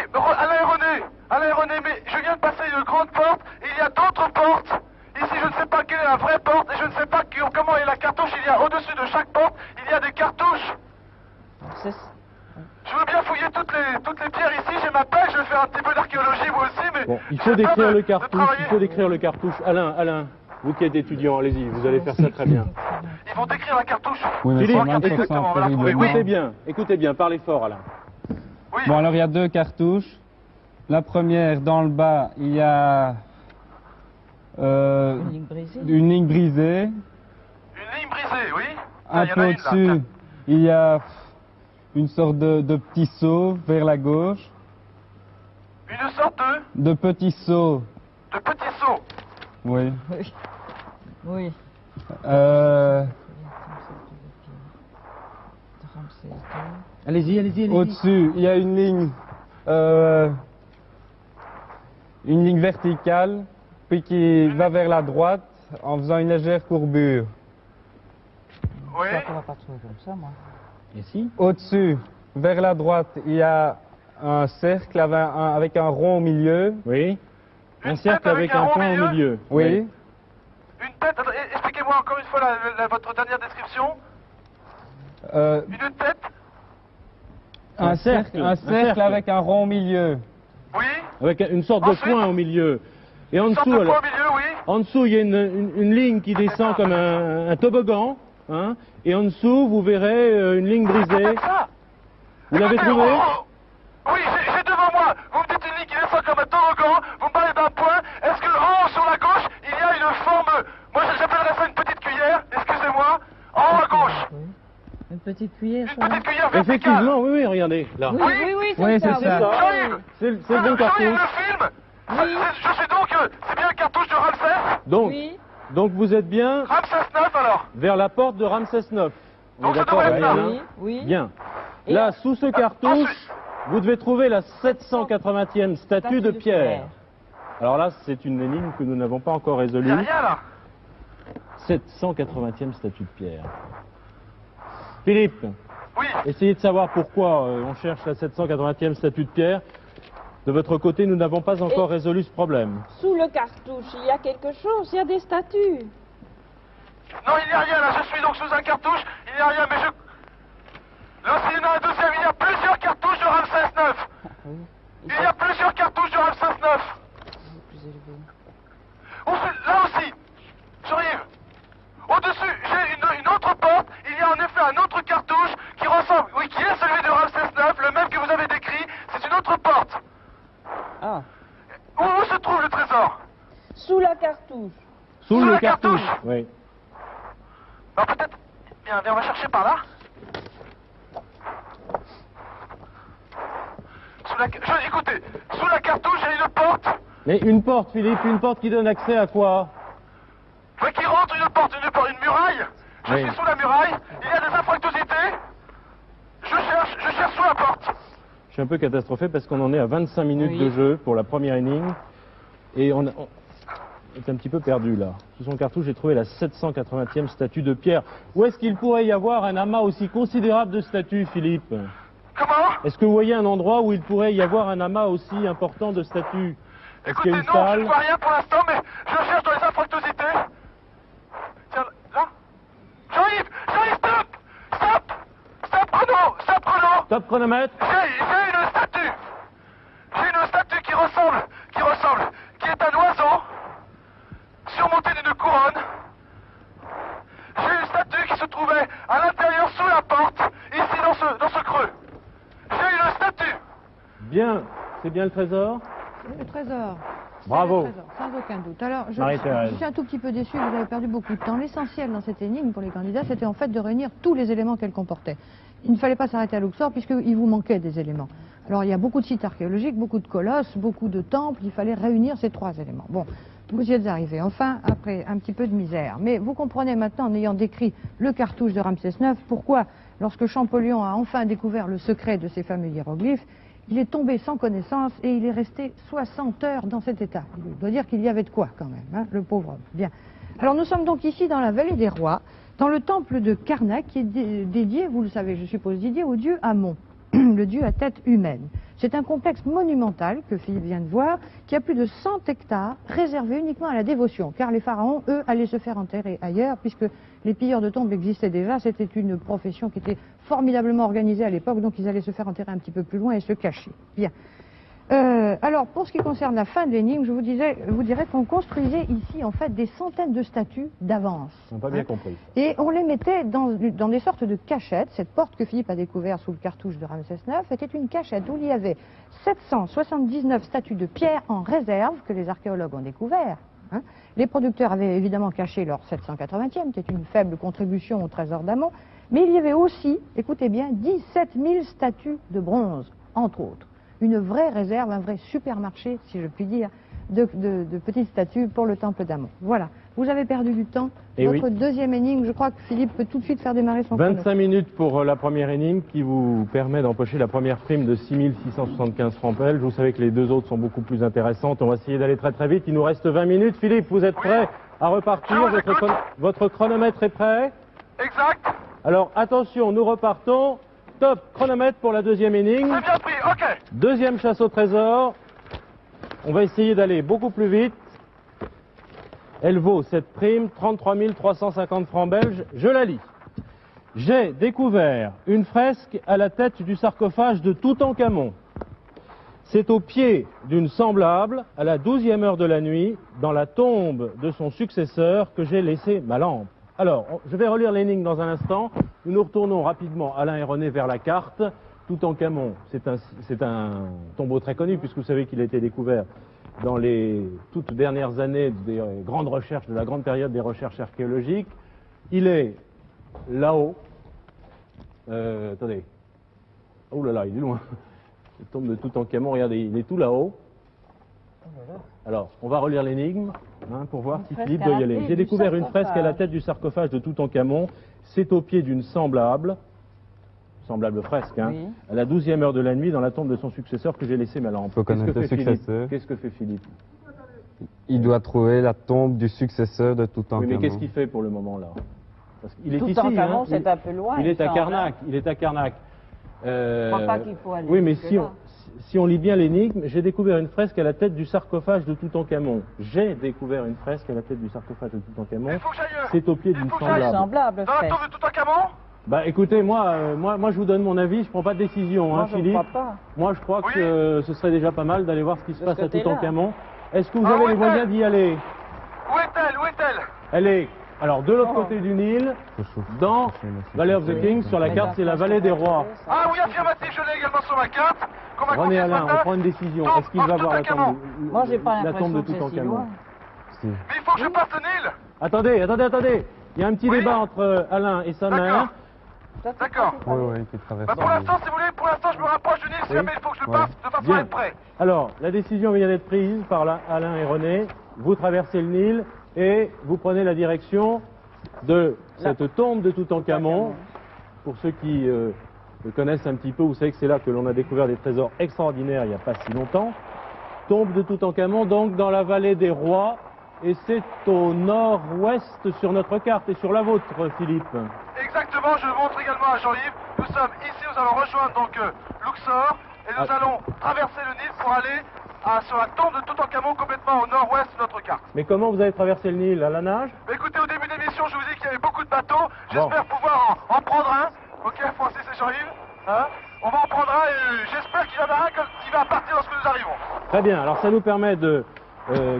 Alain René, mais je viens de passer une grande porte. Il y a d'autres portes. Ici, je ne sais pas quelle est la vraie porte et je ne sais pas comment est la cartouche. Il y a au-dessus de chaque porte, il y a des cartouches. C'est- Je veux bien fouiller toutes les pierres ici. J'ai ma pelle, je vais faire un petit peu d'archéologie moi aussi, mais bon, il j'ai faut peur décrire de le cartouche. travailler. Il faut décrire le cartouche. Alain, vous qui êtes étudiant, allez-y, vous allez faire ça très bien. Ils vont décrire la cartouche. Oui, mais Philippe, c'est même écoute, ça, on va la retrouver. péridonte. Écoutez bien, parlez fort, Alain. Oui. Bon, alors il y a deux cartouches. La première, dans le bas, il y a Une ligne brisée. une ligne brisée. Une ligne brisée, oui. Ah, Un il y en peu a une, là. au-dessus, il y a une sorte de petit seau vers la gauche. Une sorte De petit seau, de petit seau. oui. Oui. Oui. Ramsès II. Allez-y. Au-dessus, il y a une ligne verticale, puis qui va vers la droite en faisant une légère courbure. Oui. Je crois qu'on va pas trouver comme ça, moi. Ici. Au-dessus, vers la droite, il y a un cercle avec un rond au milieu. Oui. Un Une cercle tête avec avec un un rond point au milieu. milieu. Oui. Une tête. Attends, expliquez-moi encore une fois votre dernière description. Une tête. Un cercle avec un rond au milieu. Oui. Avec une sorte de Ensuite, point au milieu. Et en Une sorte dessous, de alors, point au milieu, oui. en dessous, il y a une ligne qui descend comme un toboggan. Hein, et en dessous, vous verrez une ligne brisée. Peut-être ça. Vous l'avez Écoutez, trouvé? Oui, j'ai devant moi. Vous me dites une ligne qui descend comme un toboggan. Vous me parlez d'un point. Est-ce que en haut sur la gauche, il y a une forme. Moi, j'appellerais ça une petite cuillère. Excusez-moi. En haut à gauche. Oui. Une petite cuillère, Une ça va. petite cuillère verticale. Effectivement, oui, regardez, là. Oui, c'est Oui, ça. c'est ça. Jean-Yves. C'est le bon Jean-Yves, cartouche. le film. Oui. Je suis donc. C'est bien le cartouche de Ramsès. Donc, Oui. donc vous êtes bien Ramsès 9 alors. vers la porte de Ramsès IX. On est Donc, ça d'accord, devrait être là. Alain Oui, oui. Bien. Et Là, sous ce cartouche, ensuite. vous devez trouver la 780e statue de pierre. Alors là, c'est une énigme que nous n'avons pas encore Il n'y résolue. a rien là. 780e statue de pierre. Philippe, Oui. essayez de savoir pourquoi on cherche la 780e statue de pierre. De votre côté, nous n'avons pas encore résolu ce problème. Sous le cartouche, il y a quelque chose, il y a des statues. Non, il n'y a rien là. Je suis donc sous un cartouche. Il n'y a rien, mais je. Là, s'il y en a un deuxième, il y a plusieurs cartouches de Ramsès 9. Il y a plusieurs cartouches de Ramsès 9. Plus élevé. Là aussi. Jean-Yves. Au-dessus, j'ai une autre porte. Il y a en effet un autre cartouche qui ressemble, oui, qui est celui de Ramsès 9, le même que vous avez décrit. C'est une autre porte. Ah. Où se trouve le trésor? Sous la cartouche. Sous Sous le la cartouche. cartouche. Oui. Alors peut-être. Bien, on va chercher par là. Écoutez, sous la cartouche, il y a une porte. Mais une porte, Philippe, une porte qui donne accès à quoi? Qui rentre une porte, une muraille. Je Oui. suis sous la muraille. Il y a des infractuosités. Je cherche sous la porte. Je suis un peu catastrophé parce qu'on en est à 25 minutes Oui. de jeu pour la première énigme. Et on est un petit peu perdu là. Sous son cartouche, j'ai trouvé la 780e statue de pierre. Où est-ce qu'il pourrait y avoir un amas aussi considérable de statues, Philippe? Comment? Est-ce que vous voyez un endroit où il pourrait y avoir un amas aussi important de statues? Est-ce Écoutez, qu'il y a une non, je salle? ne vois rien pour l'instant, mais je cherche dans les infractuosités. Tiens, là. Jean-Yves, stop! Stop! Stop chrono! Top chronomètre. J'ai une statue. J'ai une statue qui ressemble, qui est un oiseau. Sur bien le trésor? Le trésor. Bravo. C'est le trésor, sans aucun doute. Alors, Marie-Thérèse. je suis un tout petit peu déçue, vous avez perdu beaucoup de temps. L'essentiel dans cette énigme pour les candidats, c'était en fait de réunir tous les éléments qu'elle comportait. Il ne fallait pas s'arrêter à Luxor puisqu'il vous manquait des éléments. Alors, il y a beaucoup de sites archéologiques, beaucoup de colosses, beaucoup de temples, il fallait réunir ces trois éléments. Bon, vous y êtes arrivés, enfin, après un petit peu de misère. Mais vous comprenez maintenant, en ayant décrit le cartouche de Ramsès IX, pourquoi, lorsque Champollion a enfin découvert le secret de ces fameux hiéroglyphes, il est tombé sans connaissance et il est resté 60 heures dans cet état. Il doit dire qu'il y avait de quoi quand même, hein, le pauvre homme. Bien. Alors nous sommes donc ici dans la vallée des rois, dans le temple de Karnak qui est dédié, vous le savez je suppose, dédié au dieu Amon, le dieu à tête humaine. C'est un complexe monumental que Philippe vient de voir, qui a plus de 100 hectares réservés uniquement à la dévotion, car les pharaons, eux, allaient se faire enterrer ailleurs, puisque les pilleurs de tombes existaient déjà, c'était une profession qui était formidablement organisée à l'époque, donc ils allaient se faire enterrer un petit peu plus loin et se cacher. Bien. Alors, pour ce qui concerne la fin de l'énigme, je vous dirais qu'on construisait ici, en fait, des centaines de statues d'avance. On n'a pas bien compris. Et on les mettait dans des sortes de cachettes. Cette porte que Philippe a découverte sous le cartouche de Ramsès IX était une cachette où il y avait 779 statues de pierre en réserve que les archéologues ont découvert. Hein. Les producteurs avaient évidemment caché leur 780e, qui est une faible contribution au trésor d'Amon, mais il y avait aussi, écoutez bien, 17 000 statues de bronze, entre autres. Une vraie réserve, un vrai supermarché, si je puis dire, de petites statues pour le temple d'Amon. Voilà, vous avez perdu du temps. Et Votre oui. deuxième énigme, je crois que Philippe peut tout de suite faire démarrer son chrono. 25 minutes pour la première énigme qui vous permet d'empocher la première prime de 6 675 francs belges. Vous savez que les deux autres sont beaucoup plus intéressantes. On va essayer d'aller très très vite. Il nous reste 20 minutes. Philippe, vous êtes prêt à repartir? Votre chronomètre est prêt? Exact. Alors attention, nous repartons. Top, chronomètre pour la deuxième énigme. C'est bien pris, ok. Deuxième chasse au trésor. On va essayer d'aller beaucoup plus vite. Elle vaut cette prime 33 350 francs belges. Je la lis. J'ai découvert une fresque à la tête du sarcophage de Toutankhamon. C'est au pied d'une semblable, à la 12e heure de la nuit, dans la tombe de son successeur, que j'ai laissé ma lampe. Alors, je vais relire l'énigme dans un instant. Nous nous retournons rapidement, Alain et René, vers la carte. Toutankhamon, c'est un tombeau très connu, puisque vous savez qu'il a été découvert dans les toutes dernières années des grandes recherches, de la grande période des recherches archéologiques. Il est là-haut. Attendez. Oh là là, il est loin. Le tombe de Toutankhamon, regardez, il est tout là-haut. Alors, on va relire l'énigme pour voir si Philippe doit y aller. J'ai découvert une fresque à la tête du sarcophage de Toutankhamon. C'est au pied d'une semblable fresque, hein, Oui. à la 12e heure de la nuit, dans la tombe de son successeur, que j'ai laissé ma lampe. Faut connaître le successeur. Qu'est-ce que fait Philippe? Il doit trouver la tombe du successeur de Toutankhamon. Oui, mais qu'est-ce qu'il fait pour le moment là? Parce qu'il est Tout ici. en camon, Hein, c'est un peu loin. il est à semble, Karnak. hein. Il est à Karnak. Je crois pas qu'il faut aller Oui, mais jusque-là. si on lit bien l'énigme, j'ai découvert une fresque à la tête du sarcophage de Toutankhamon. J'ai découvert une fresque à la tête du sarcophage de Toutankhamon. Il faut que j'aille. C'est au pied d'une Il faut que j'aille. semblable. Semblable, Dans la frère. tombe de Toutankhamon. Bah écoutez, moi je vous donne mon avis, je prends pas de décision, Moi, hein, je ne Philippe. crois pas. Moi je crois Oui. que ce serait déjà pas mal d'aller voir ce qui se De passe ce à côté-là. Toutankhamon. Est-ce que vous Ah, avez où les est-elle moyens d'y aller? Où est-elle? Où est-elle? Elle est, alors de l'autre Oh. côté du Nil, dans Valley of the Kings, sur la Mais carte c'est la vallée des rois. Ah oui, affirmatif, je l'ai également sur ma carte. Qu'on m'a René confiée ce Alain, on matin. prend une décision. Tombe Est-ce qu'il va of voir la tombe, Toutankhamon. Moi, j'ai pas la tombe de l'impression que c'est si Toutankhamon? loin. Si. Mais il faut que je passe le Nil. Attendez. Il y a un petit Oui. débat entre Alain et sa mère. D'accord. Oui, qui traverse. Bah pour l'instant, si vous voulez, pour l'instant, je me rapproche du Nil. Si Oui. jamais il faut que je le Ouais. passe, de façon Bien. à être prêt. Alors, la décision vient d'être prise par Alain et René. Vous traversez le Nil et vous prenez la direction de cette tombe de Toutankhamon. Pour ceux qui le connaissent un petit peu, vous savez que c'est là que l'on a découvert des trésors extraordinaires il n'y a pas si longtemps. Tombe de Toutankhamon, donc dans la vallée des rois, et c'est au nord-ouest sur notre carte et sur la vôtre, Philippe. Exactement, je le montre également à Jean-Yves. Nous sommes ici, nous allons rejoindre donc Luxor et nous allons traverser le Nil pour aller sur la tombe de Toutankhamon complètement au nord-ouest de notre carte. Mais comment vous avez traversé le Nil? À la nage? Mais écoutez, au début de l'émission, je vous dis qu'il y avait beaucoup de bateaux. J'espère pouvoir en prendre un. Ok, Francis et Jean-Yves, hein? On va en prendre un et j'espère qu'il y en a un qui va partir lorsque nous arrivons. Très bien, alors ça nous permet de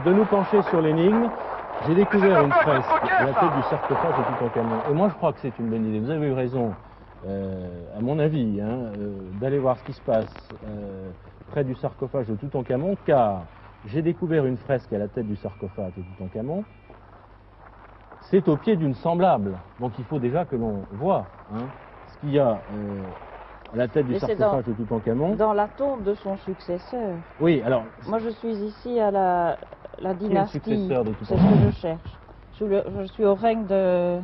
nous pencher sur l'énigme. J'ai découvert Mais c'est une un peu un fresque coup de poker, à la ça. tête du sarcophage de Toutankhamon. Et moi je crois que c'est une bonne idée, vous avez eu raison, à mon avis, d'aller voir ce qui se passe près du sarcophage de Toutankhamon, car j'ai découvert une fresque à la tête du sarcophage de Toutankhamon. C'est au pied d'une semblable, donc il faut déjà que l'on voit ce qu'il y a à la tête du sarcophage de Toutankhamon. Dans la tombe de son successeur. Oui, alors... Moi je suis ici à la dynastie, successeur de c'est ce que je cherche. Je suis au règne de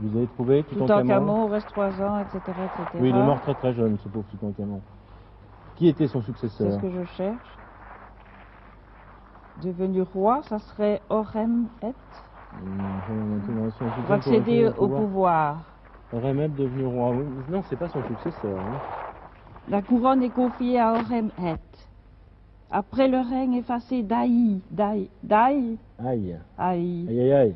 Vous avez trouvé Toutankhamon, reste 3 ans, etc., etc. Oui, il est mort très très jeune, ce pauvre Toutankhamon. Qui était son successeur? C'est ce que je cherche. Devenu roi, ça serait Horemheb. Va accéder au pouvoir. Horemheb devenu roi. Non, c'est pas son successeur. La couronne est confiée à Horemheb. Après le règne effacé d'Aï. Aïe. Aïe. Aïe, aïe.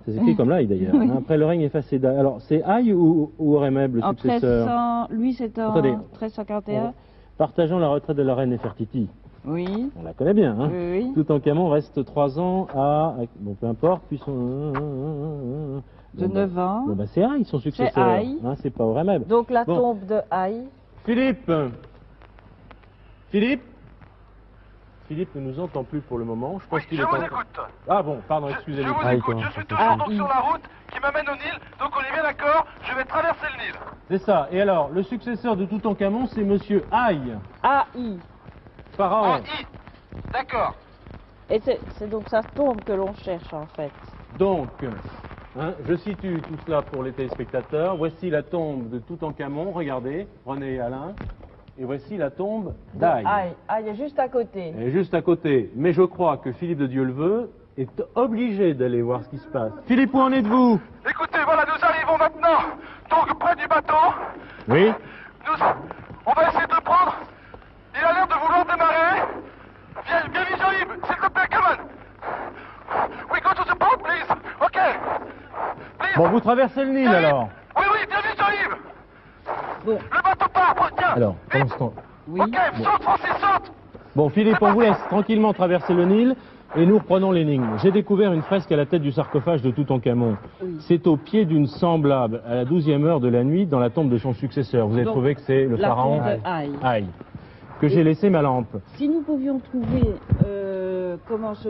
Ça s'écrit comme l'aïe d'ailleurs. Oui. Après le règne effacé d'Aïe. Alors, c'est Aïe ou Horemheb le En successeur? 1300, lui c'est en Attendez. 1351. Partageant la retraite de la reine Nefertiti. Oui. On la connaît bien, hein? Oui. Toutankhamon reste 3 ans à... Bon, peu importe, puis son... De 9 ans. Bon, bah, c'est Aïe, son successeur. C'est Aïe. C'est pas Horemheb. Donc la Bon. tombe de Aïe. Philippe Philippe ne nous entend plus pour le moment. Je pense qu'il je est vous en- écoute. Ah bon, pardon, Je excusez-moi. vous écoute. Je suis toujours donc sur la route qui m'amène au Nil. Donc on est bien d'accord, je vais traverser le Nil. C'est ça. Et alors, le successeur de Toutankhamon, c'est Monsieur Aïe, Aïe. pharaon. I. D'accord. Et c'est donc sa tombe que l'on cherche en fait. Donc, je situe tout cela pour les téléspectateurs. Voici la tombe de Toutankhamon. Regardez, René et Alain. Et voici la tombe d'Aïe. Aïe est juste à côté. Elle est juste à côté. Mais je crois que Philippe de Dieuleveux est obligé d'aller voir ce qui se passe. Philippe, où en êtes-vous? Écoutez, voilà, nous arrivons maintenant. Donc près du bateau. Oui. On va essayer de le prendre. Il a l'air de vouloir démarrer. Viens vite, Jean-Yves, s'il te plaît, come on. We go to the boat, please. OK. Please. Bon, vous traversez le Nil alors. Oui, viens vite, Jean-Yves. Bon. Le bateau part, tiens. Alors, pour l'instant. Oui. OK, saute, Francis, saute. Bon, Philippe, on vous laisse tranquillement traverser le Nil et nous reprenons l'énigme. J'ai découvert une fresque à la tête du sarcophage de Toutankhamon. Oui. C'est au pied d'une semblable à la 12e heure de la nuit dans la tombe de son successeur. Vous avez Donc, trouvé que c'est le la pharaon tombe de Aïe. Aïe. Que j'ai laissé ma lampe. Si nous pouvions trouver comment se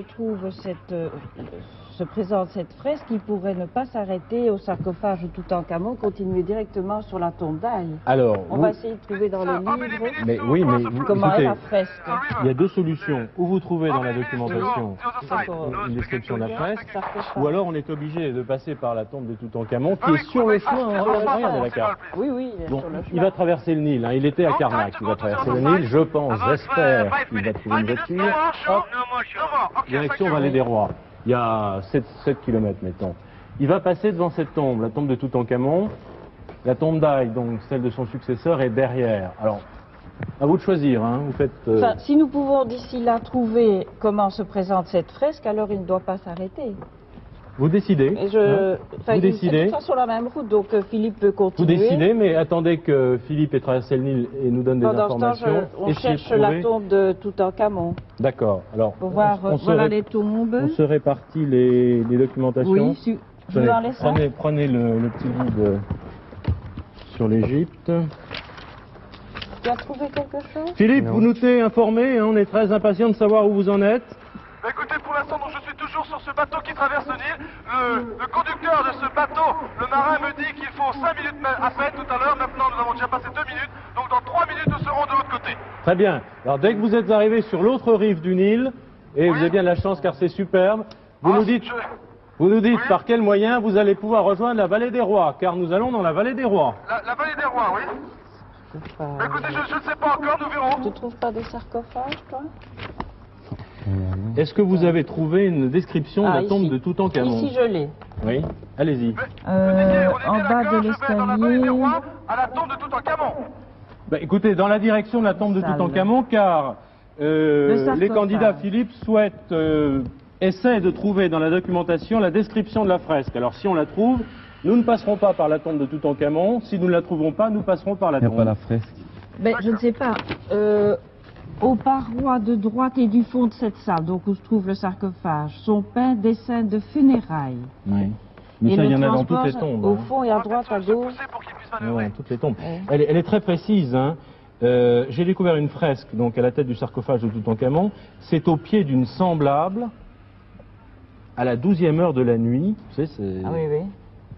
présente cette fresque, il pourrait ne pas s'arrêter au sarcophage de Toutankhamon, continuer directement sur la tombe d'Aïe. Alors, On va essayer de trouver dans le livre mais oui, mais vous, comment est écoutez, la fresque. il y a 2 solutions. Ou vous trouvez dans la documentation D'accord. une description de la fresque, Sarcophage. ou alors on est obligé de passer par la tombe de Toutankhamon qui est sur le chemin. Regardez la carte. Oui, il est Bon, sur le il chemin. va traverser le Nil. Il était à Karnak. Il va traverser le Nil. Je pense, j'espère qu'il va trouver une voiture. Hop, direction Vallée des Rois. Il y a 7 km, mettons. Il va passer devant cette tombe, la tombe de Toutankhamon. La tombe d'Aïe, donc celle de son successeur, est derrière. Alors, à vous de choisir. Vous faites. Enfin, si nous pouvons d'ici là trouver comment se présente cette fresque, alors il ne doit pas s'arrêter. Vous décidez. Et vous il décidez. est de toute façon sur la même route, donc Philippe peut Vous continuer. décidez, mais attendez que Philippe ait traversé le Nil et nous donne des Pendant ce temps, informations. on Essayez de cherche la trouver. tombe de Toutankhamon. D'accord. Alors, Pour voir, on se voilà les tombes. On se répartit les documentations. Oui, je vais en laisser. Prenez le petit guide sur l'Égypte. Tu as trouvé quelque chose? Philippe, vous nous tenez informés, on est très impatients de savoir où vous en êtes. Bah écoutez, pour l'instant, donc, je suis toujours sur ce bateau qui traverse le Nil. Le conducteur de ce bateau, le marin, me dit qu'il faut 5 minutes à peine tout à l'heure. Maintenant, nous avons déjà passé 2 minutes. Donc dans 3 minutes, nous serons de l'autre côté. Très bien. Alors dès que vous êtes arrivés sur l'autre rive du Nil, et vous avez bien de la chance car c'est superbe, vous nous dites Oui. par quel moyen vous allez pouvoir rejoindre la vallée des rois, car nous allons dans la vallée des rois. La vallée des rois, oui. Bah, écoutez, je ne sais pas encore, nous verrons. Tu trouves pas des sarcophages, toi? Est-ce que vous avez trouvé une description de la tombe ici. de Toutankhamon? Ici, je l'ai. Oui, allez-y. On est En bien bas d'accord, de je vais dans la vallée des rois, l'escalier. à la tombe de Toutankhamon. Bah, écoutez, dans la direction de la tombe de Salle. Toutankhamon, car sarcophage. les candidats Philippe souhaitent, essaient de trouver dans la documentation la description de la fresque. Alors si on la trouve, nous ne passerons pas par la tombe de Toutankhamon. Si nous ne la trouvons pas, nous passerons par la Il n'y a tombe. pas la fresque. Ben, je ne sais pas. Aux parois de droite et du fond de cette salle, donc où se trouve le sarcophage, sont peints des scènes de funérailles. Oui. Mais Et ça, il y le en a dans toutes transport, les tombes. Au hein. fond et à droite, à gauche. Pour qu'il puisse manœuvrer. toutes les tombes. Elle est très précise. Hein. J'ai découvert une fresque donc à la tête du sarcophage de Toutankhamon. C'est au pied d'une semblable à la 12e heure de la nuit. Vous savez, Ah oui, oui.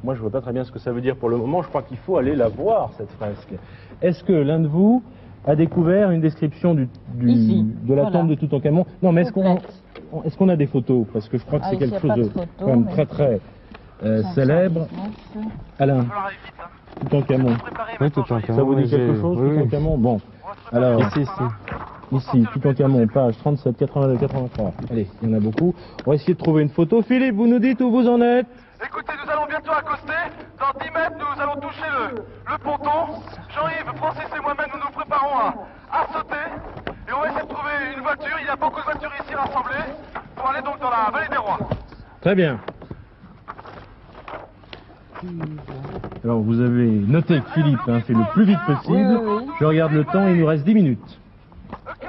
moi, je ne vois pas très bien ce que ça veut dire pour le moment. Je crois qu'il faut aller la voir, cette fresque. Est-ce que l'un de vous a découvert une description Ici, de la voilà. tombe de Toutankhamon? Non, mais est-ce qu'on a des photos? Parce que je crois que c'est ici, quelque il y a chose pas de de photos, quand même mais- très très célèbre. Alain, Il va falloir aller vite, hein. Toutankhamon. Préparez Oui, maintenant, Jean-Yves. Toutankhamon. Ça vous dit oui, quelque j'ai- chose, oui, oui. Toutankhamon? Bon. On va se préparer Alors, maintenant, ici, Toutankhamon, page 37, 82, 83. Allez, il y en a beaucoup. On va essayer de trouver une photo. Philippe, vous nous dites où vous en êtes? Écoutez, nous allons bientôt accoster. Dans 10 mètres, nous allons toucher le ponton. Jean-Yves, Francis et moi-même, nous nous préparons à sauter. Et on va essayer de trouver une voiture. Il y a beaucoup de voitures ici rassemblées pour aller donc dans la vallée des rois. Très bien. Alors, vous avez noté que Philippe fait le plus vite possible. Oui. Je regarde le temps, il nous reste 10 minutes. Okay.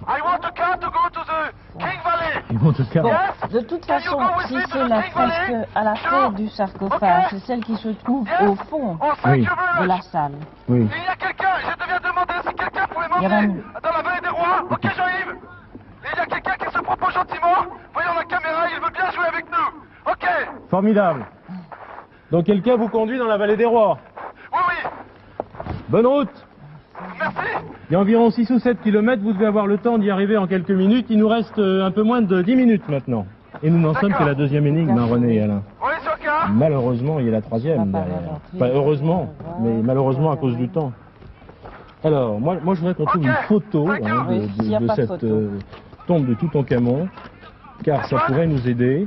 I want a car to go to the King Valley. Et en tout cas, Yes. De toute Can you façon, go with si me to c'est the la King Valley? fresque à la Sure. tête du sarcophage, Ok. c'est celle qui se trouve Yes. au fond Oh, thank Oui. you very de la much. salle. oui. Il y a quelqu'un, je te viens demander si quelqu'un pouvait Il y a m'emmener même- dans la vallée des rois. Ok, Jean-Yves. Il y a quelqu'un qui se propose gentiment. Voyons la caméra, il veut bien jouer avec nous. Ok. Formidable. Donc, quelqu'un vous conduit dans la vallée des rois. Oui, oui. Bonne route. Merci. Il y a environ 6 ou 7 kilomètres, vous devez avoir le temps d'y arriver en quelques minutes. Il nous reste un peu moins de 10 minutes maintenant. Et nous n'en sommes que la deuxième énigme, hein, René et Alain. On est sur le cas. Malheureusement, il y a la troisième Ça va pas derrière. rentrer. Enfin, heureusement, mais malheureusement à cause du temps. Alors, moi je voudrais qu'on trouve Ok. une photo Thank you. Oui, s'il y a de pas de cette photo. tombe de Toutankhamon, car ça pourrait nous aider.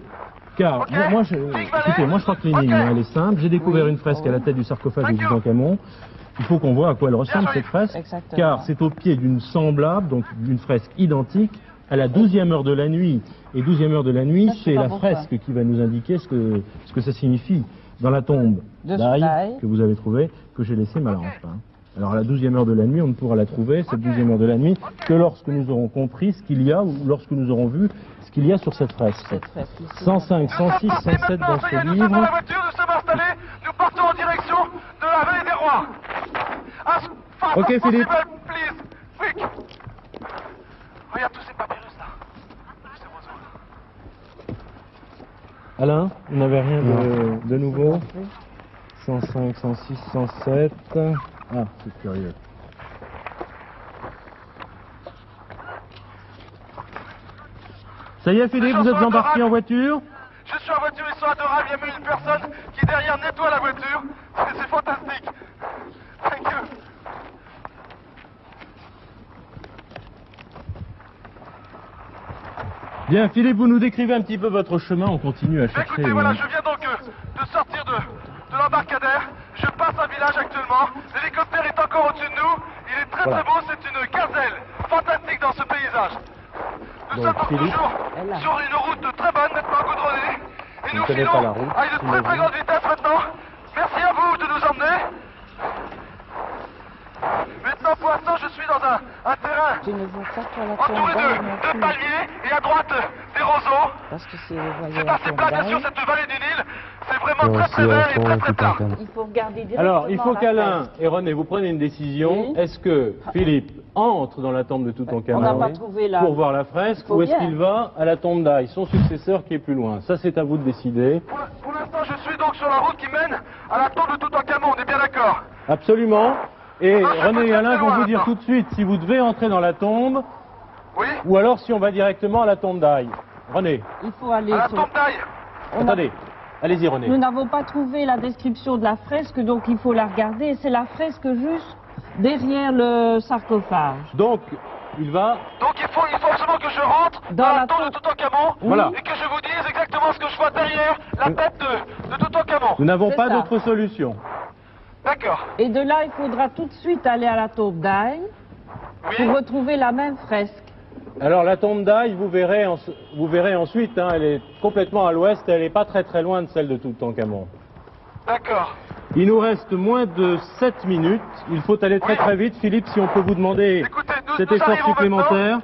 Car Ok. moi, écoutez, moi je crois que l'énigme Ok. elle est simple. J'ai découvert une fresque à la tête du sarcophage de Thank you. Toutankhamon. Il faut qu'on voit à quoi elle ressemble Bien, cette fresque, Exactement. car c'est au pied d'une semblable, donc d'une fresque identique, à la 12e heure de la nuit. Et 12e heure de la nuit, Ça, je sais c'est pas la pourquoi. fresque qui va nous indiquer ce que ça signifie. Dans la tombe De d'Aïe Aïe. que vous avez trouvée, que j'ai laissée m'arrange pas. Alors à la 12e heure de la nuit, on ne pourra la trouver, cette 12e heure de la nuit, que lorsque nous aurons compris ce qu'il y a, ou lorsque nous aurons vu ce qu'il y a sur cette fresque. Cette fresque ici. 105, Nous sommes 106, partis 107 maintenant. dans Ça y est, ce nous sommes dans la livre. voiture, nous sommes installés. Nous partons en direction de la vallée des rois. As fast Ok, as Philippe. possible, please. Quick. Regarde tous ces papyrus là. Tous ces roseaux. Alain, vous n'avez rien de nouveau? 105, 106, 107. Ah, c'est curieux. Ça y est, Philippe, vous êtes embarqué en voiture? Je suis en voiture, ils sont adorables. Il y a même une personne qui derrière nettoie la voiture. C'est fantastique. Thank you. Bien, Philippe, vous nous décrivez un petit peu votre chemin, on continue à chercher. Écoutez, voilà, je viens donc de sortir de l'embarcadère. Je passe un village actuellement. L'hélicoptère est encore au-dessus de nous. Il est très Voilà. très beau, c'est une gazelle. Fantastique dans ce paysage. Nous Donc, sommes Philippe. toujours Elle là. sur une route très bonne, maintenant goudronnée. Et Je nous ne connais filons pas la route, à une très très j'imagine. grande vitesse maintenant. Merci à vous de nous emmener. Maintenant, pour l'instant, je suis dans un terrain Je ne vois pas toi la entouré tombe d'Aïe non de plus, palmiers et à droite des roseaux. parce que c'est, vous voyez, C'est la assez tombe plat, bien sûr, d'Aïe. cette vallée du Nil. C'est vraiment Il y a très aussi très la vert et tombe très de très plat. Toutankhamon. Il faut regarder directement Alors, il faut la qu'Alain fresque. et René, vous preniez une décision. Oui. Est-ce que Philippe entre dans la tombe de Toutankhamon On n'a pas trouvé la- pour voir la fresque, Il faut ou est-ce bien. qu'il va à la tombe d'Aïe, son successeur qui est plus loin? Ça, c'est à vous de décider. Pour l'instant, je suis donc sur la route qui mène à la tombe de Toutankhamon, on est bien d'accord? Absolument. Et Ah, je René peux et pas Alain très vont loin, vous dire maintenant. tout de suite si vous devez entrer dans la tombe, Oui? ou alors si on va directement à la tombe d'Aïe. René, Il faut aller À la sur- tombe d'Aïe. on a- attendez. Allez-y, René. Nous n'avons pas trouvé la description de la fresque, donc il faut la regarder. C'est la fresque juste derrière le sarcophage. Donc, il va... Donc il faut absolument que je rentre Dans dans la la tombe de tombe. Toutankhamon Voilà. et que je vous dise exactement ce que je vois derrière la tête de Toutankhamon. Nous n'avons C'est pas ça. d'autre solution. D'accord. Et de là, il faudra tout de suite aller à la tombe d'Aïe Oui? pour retrouver la même fresque. Alors, la tombe d'Aïe, vous verrez ensuite, hein, elle est complètement à l'ouest, elle n'est pas très très loin de celle de Toutankhamon. D'accord. Il nous reste moins de 7 minutes. Il faut aller très Oui. très vite. Philippe, si on peut vous demander Écoutez, cet nous effort arrivons supplémentaire.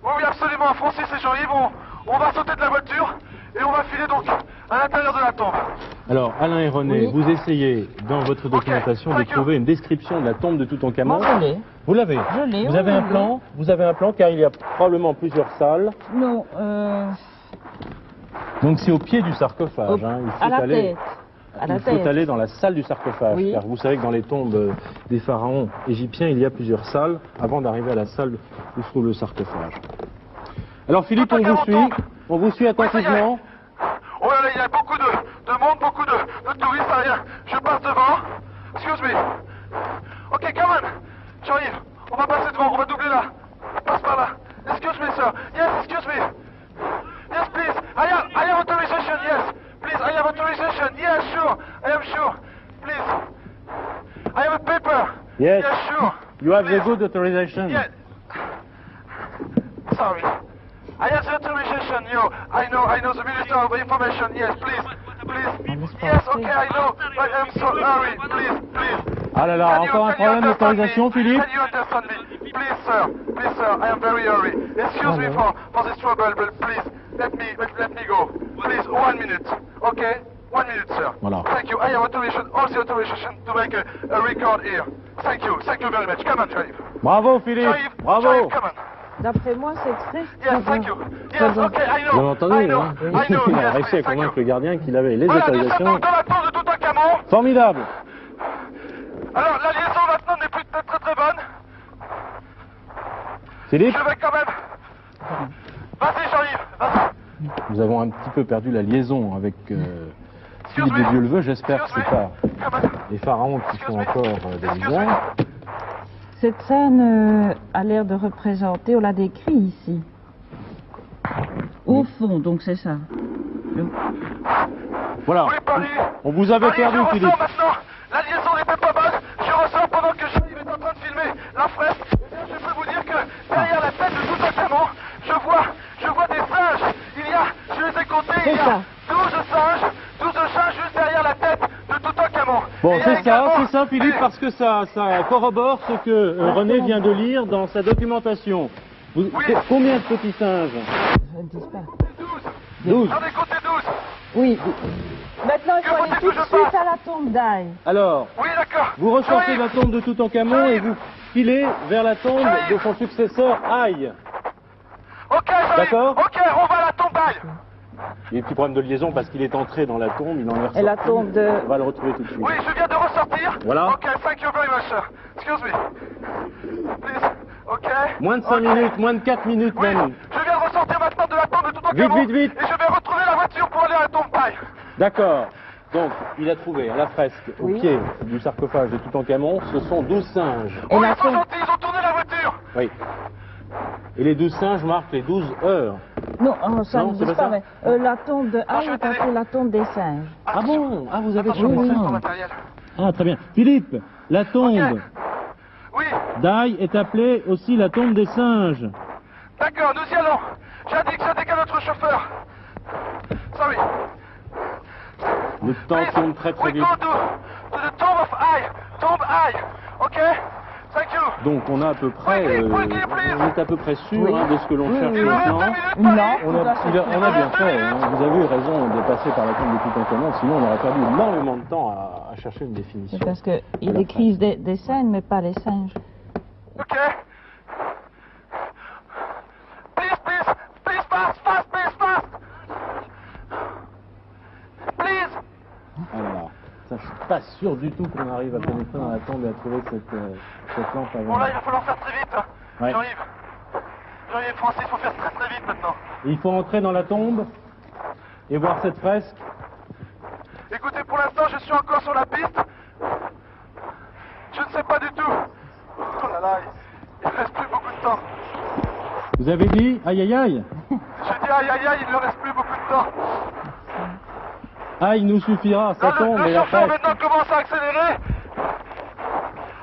Oui, oui, absolument. Francis et Jean-Yves, on va sauter de la voiture et on va filer donc à l'intérieur de la tombe. Alors, Alain et René, Oui. vous essayez, dans votre documentation, de trouver une description de la tombe de Toutankhamon. Moi, je l'ai. Vous l'avez? Je l'ai, Vous oui, avez un oui, plan? Vous avez un plan, car il y a probablement plusieurs salles. Non, Donc c'est au pied du sarcophage. au- Hein. à la tête. À la Il faut tête. aller dans la salle du sarcophage, Oui. car vous savez que dans les tombes des pharaons égyptiens, il y a plusieurs salles avant d'arriver à la salle où se trouve le sarcophage. Alors Philippe, on vous suit attentivement. Oh là là, il y a beaucoup de monde, beaucoup de touristes derrière. Je passe devant. Excuse me. Ok, come on. J'arrive. On va passer devant, on va doubler là. Passe par là. Excuse me, sir. Yes, excuse me. Yes, please. I have authorization, yes. Please, I have authorization. Yes, sure. I am sure. Please. I have a paper. Yes. Yes, sure. You have the Please. good authorization. Yeah. Sorry. I have the authorization, I know the military information, yes, please. Yes, okay, I know, but I'm so sorry, please. Ah là là, encore un problème d'autorisation, Philippe? Can you understand me? Please, sir, I am very sorry. Excuse me for this trouble, but please, let me go. Please, 1 minute, okay? 1 minute, sir. Voilà. Thank you. I have authorization, all the authorization to make a record here. Thank you very much. Come on, Sharif. Bravo Philippe, Sharif, bravo. come on. D'après moi, c'est très... Yes, thank you. Yes, okay, I know. Vous avez entendu, I know. hein? I know. Il a Yes, réussi à please, thank convaincre you. le gardien qu'il avait les Voilà, nous sommes autorisations. donc dans la tombe de Toutankhamon. Formidable. Alors, la liaison maintenant n'est plus très bonne. Philippe, Je vais quand même... Vas-y, j'arrive. Vas-y. nous avons un petit peu perdu la liaison avec Philippe me. de Dieu le veut. J'espère que Excuse c'est pas me. Come on. les pharaons qui sont encore des Excuse vivants. me. Cette scène a l'air de représenter, on l'a décrit ici. Au fond, donc c'est ça. Voilà. Oui, Paris. On vous avait Paris, perdu, je Philippe. ressens maintenant. La liaison n'était pas bonne. Je ressens pendant que Jean-Yves est en train de filmer la fresque. Eh bien, je peux vous dire que derrière la tête de Toutankhamon, je vois des singes. Je les ai comptés, il y a 12 singes juste derrière la tête de Toutankhamon. Bon, Et il y a c'est également- ça, Philippe, parce que ça corrobore ce que René vient de lire dans sa documentation. Oui. Combien de petits singes? Je ne dis pas. 12. J'en ai compté 12. Oui. Maintenant, il faut aller tout de suite à la tombe d'Aïe. Alors, Oui, d'accord. vous ressortez de J'arrive. la tombe de Toutankhamon et vous filez vers la tombe de son successeur, Aïe. Ok, j'arrive. D'accord. Ok, on va à la tombe d'Aïe. Il y a un petit problème de liaison parce qu'il est entré dans la tombe, il en est ressorti. Et la tombe de... On va le retrouver tout de suite. Oui, je viens de ressortir. Voilà. Ok, thank you very much, sir. Excuse me. Please. Ok. Moins de 5 Ok. minutes, moins de 4 minutes Oui, même. je viens de ressortir maintenant de la tombe de Toutankhamon. Vite, vite, vite. Et je vais retrouver la voiture pour aller à la tombe d'Aïe. D'accord. Donc, il a trouvé à la fresque, au Oui. pied du sarcophage de Toutankhamon, ce sont 12 singes. Et Oui, la ils sont tombe... gentils, ils ont tourné la voiture. Oui. Et les 12 singes marquent les 12 heures. Non, ça Non, ne c'est dit pas pas, ça mais la tombe de Aïe je est vais appelée la tombe des singes. Ah bon? Ah, vous avez Attention, trouvé mon ça. matériel. Ah, très bien. Philippe, la tombe Ok. Oui, d'Aïe est appelée aussi la tombe des singes. d'accord, nous y allons. J'indique à notre chauffeur. Sorry. Le temps tourne très très We vite. go to the tomb of Aïe. Tombe Aïe. Ok? Thank you. Donc on a à peu près, on est à peu près sûr Oui. hein, de ce que l'on cherche Il me reste 2 maintenant. minutes, Non. Paris. On a bien fait, hein. Vous avez eu raison de passer par la tombe de Toutankhamon, sinon on aurait perdu énormément de temps à chercher une définition. C'est parce qu'ils décrivent des scènes, mais pas les singes. Ok. Please, fast, please. Please. Alors, ça, je suis pas sûr du tout qu'on arrive à pénétrer dans la tombe et à trouver cette lampe avant. Bon là, il va falloir faire très vite. Ouais. Jean-Yves, Francis, il faut faire très vite maintenant. Il faut entrer dans la tombe et voir cette fresque. Écoutez, pour l'instant, je suis encore sur la piste. Je ne sais pas du tout. Oh là là, il ne reste plus beaucoup de temps. Vous avez dit aïe aïe aïe? Je dis aïe, il ne reste plus beaucoup de temps. Aïe nous suffira, ça Là, tombe le et la chauffeur fresque. maintenant commence à accélérer.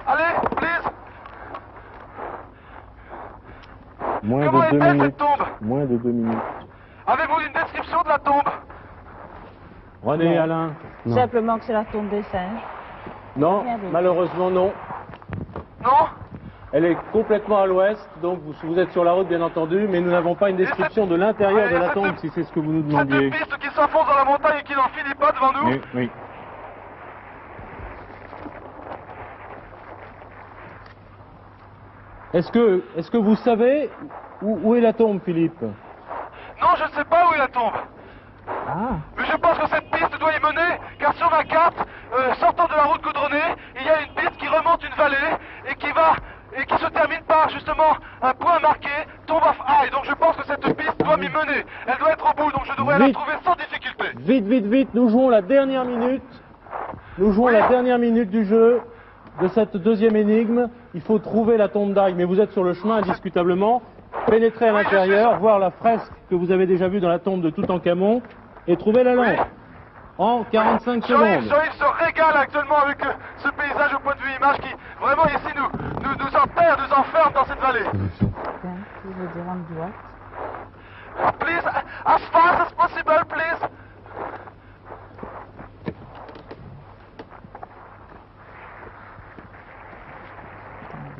Allez, please. Moins Comment de 2 est-elle minutes. cette tombe? Moins de 2 minutes. Avez-vous une description de la tombe? René, Non. Alain? Non. Simplement que c'est la tombe des singes. Non, Rien d'autre. malheureusement non. Non? Elle est complètement à l'ouest, donc vous êtes sur la route bien entendu, mais nous n'avons pas une description de l'intérieur de la tombe, si c'est ce que vous nous demandiez. Cette piste qui s'enfonce dans la montagne et qui n'en finit pas devant nous. Oui, oui. Est-ce que vous savez où est la tombe, Philippe? Non, je ne sais pas où est la tombe. Ah. Mais je pense que cette piste doit y mener, car sur ma carte, sortant de la route goudronnée, il y a une piste qui remonte une vallée et qui se termine par justement un point marqué Tomb of High. Donc je pense que cette piste doit m'y mener. Elle doit être au bout, donc je devrais la trouver sans difficulté. Vite, vite, vite, nous jouons la dernière minute. Nous jouons la dernière minute du jeu de cette deuxième énigme. Il faut trouver la tombe d'Aïe, mais vous êtes sur le chemin indiscutablement. Pénétrez à l'intérieur, voir la fresque que vous avez déjà vue dans la tombe de Toutankhamon et trouver la lampe en 45 secondes. Jean-Yves se régale actuellement avec ce paysage au point de vue image qui vraiment ici nous enterre, nous enferme dans cette vallée. Bien, je veux dire en droite. Please, as fast as possible, please.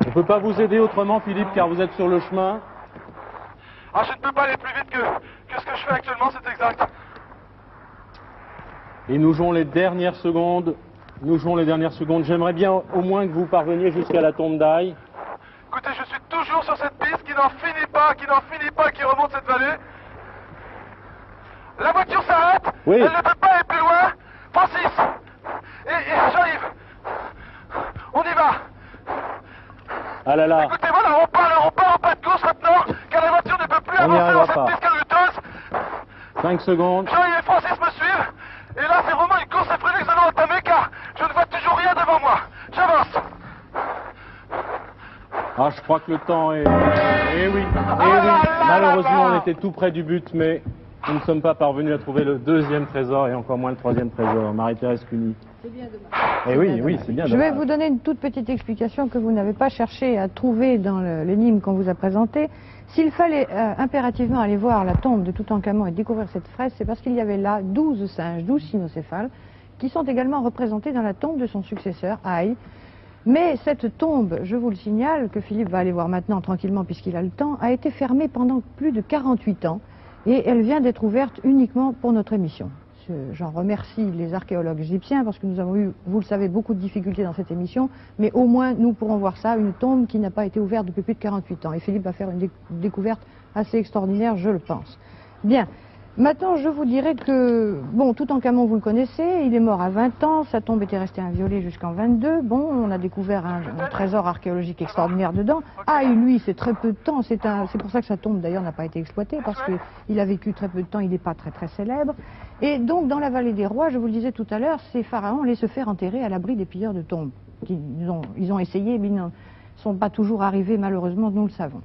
On ne peut pas vous aider autrement, Philippe, car vous êtes sur le chemin. Ah, je ne peux pas aller plus vite que ce que je fais actuellement, c'est exact. Et nous jouons les dernières secondes. Nous jouons les dernières secondes. J'aimerais bien au moins que vous parveniez jusqu'à la tombe d'Aïe. Écoutez, je suis toujours sur cette piste qui n'en finit pas, qui remonte cette vallée. La voiture s'arrête. Oui. Elle ne peut pas aller plus loin. Francis et Jean-Yves, on y va. Ah là là. Écoutez, voilà, on part en pas de course maintenant, car la voiture ne peut plus On n'y avancer dans arrivera cette pas. piste caillouteuse. 5 secondes. Jean-Yves et Francis me suivent. Et là, c'est vraiment une course effrénée que nous allons entamer, car je ne vois toujours rien devant moi. J'avance. Ah, je crois que le temps est... Eh oui, malheureusement, on était tout près du but, mais nous ne sommes pas parvenus à trouver le deuxième trésor et encore moins le troisième trésor. Marie-Thérèse Cuny. C'est bien dommage. Eh oui, oui, c'est bien Je vais dommage. vous donner une toute petite explication que vous n'avez pas cherché à trouver dans l'énigme qu'on vous a présentée. S'il fallait impérativement aller voir la tombe de Toutankhamon et découvrir cette fresque, c'est parce qu'il y avait là 12 singes, 12 cynocéphales, qui sont également représentés dans la tombe de son successeur, Haï. Mais cette tombe, je vous le signale, que Philippe va aller voir maintenant tranquillement puisqu'il a le temps, a été fermée pendant plus de 48 ans et elle vient d'être ouverte uniquement pour notre émission. J'en remercie les archéologues égyptiens parce que nous avons eu, vous le savez, beaucoup de difficultés dans cette émission, mais au moins nous pourrons voir ça, une tombe qui n'a pas été ouverte depuis plus de 48 ans. Et Philippe va faire une découverte assez extraordinaire, je le pense. Bien, maintenant je vous dirais que, bon, Toutankhamon vous le connaissez, il est mort à 20 ans, sa tombe était restée inviolée jusqu'en 22, bon, on a découvert un trésor archéologique extraordinaire dedans. Ah, et lui, c'est très peu de temps, c'est pour ça que sa tombe d'ailleurs n'a pas été exploitée, parce qu'il a vécu très peu de temps, il n'est pas très très célèbre. Et donc, dans la vallée des rois, je vous le disais tout à l'heure, ces pharaons allaient se faire enterrer à l'abri des pilleurs de tombes. Ils ont essayé, mais ils ne sont pas toujours arrivés, malheureusement, nous le savons.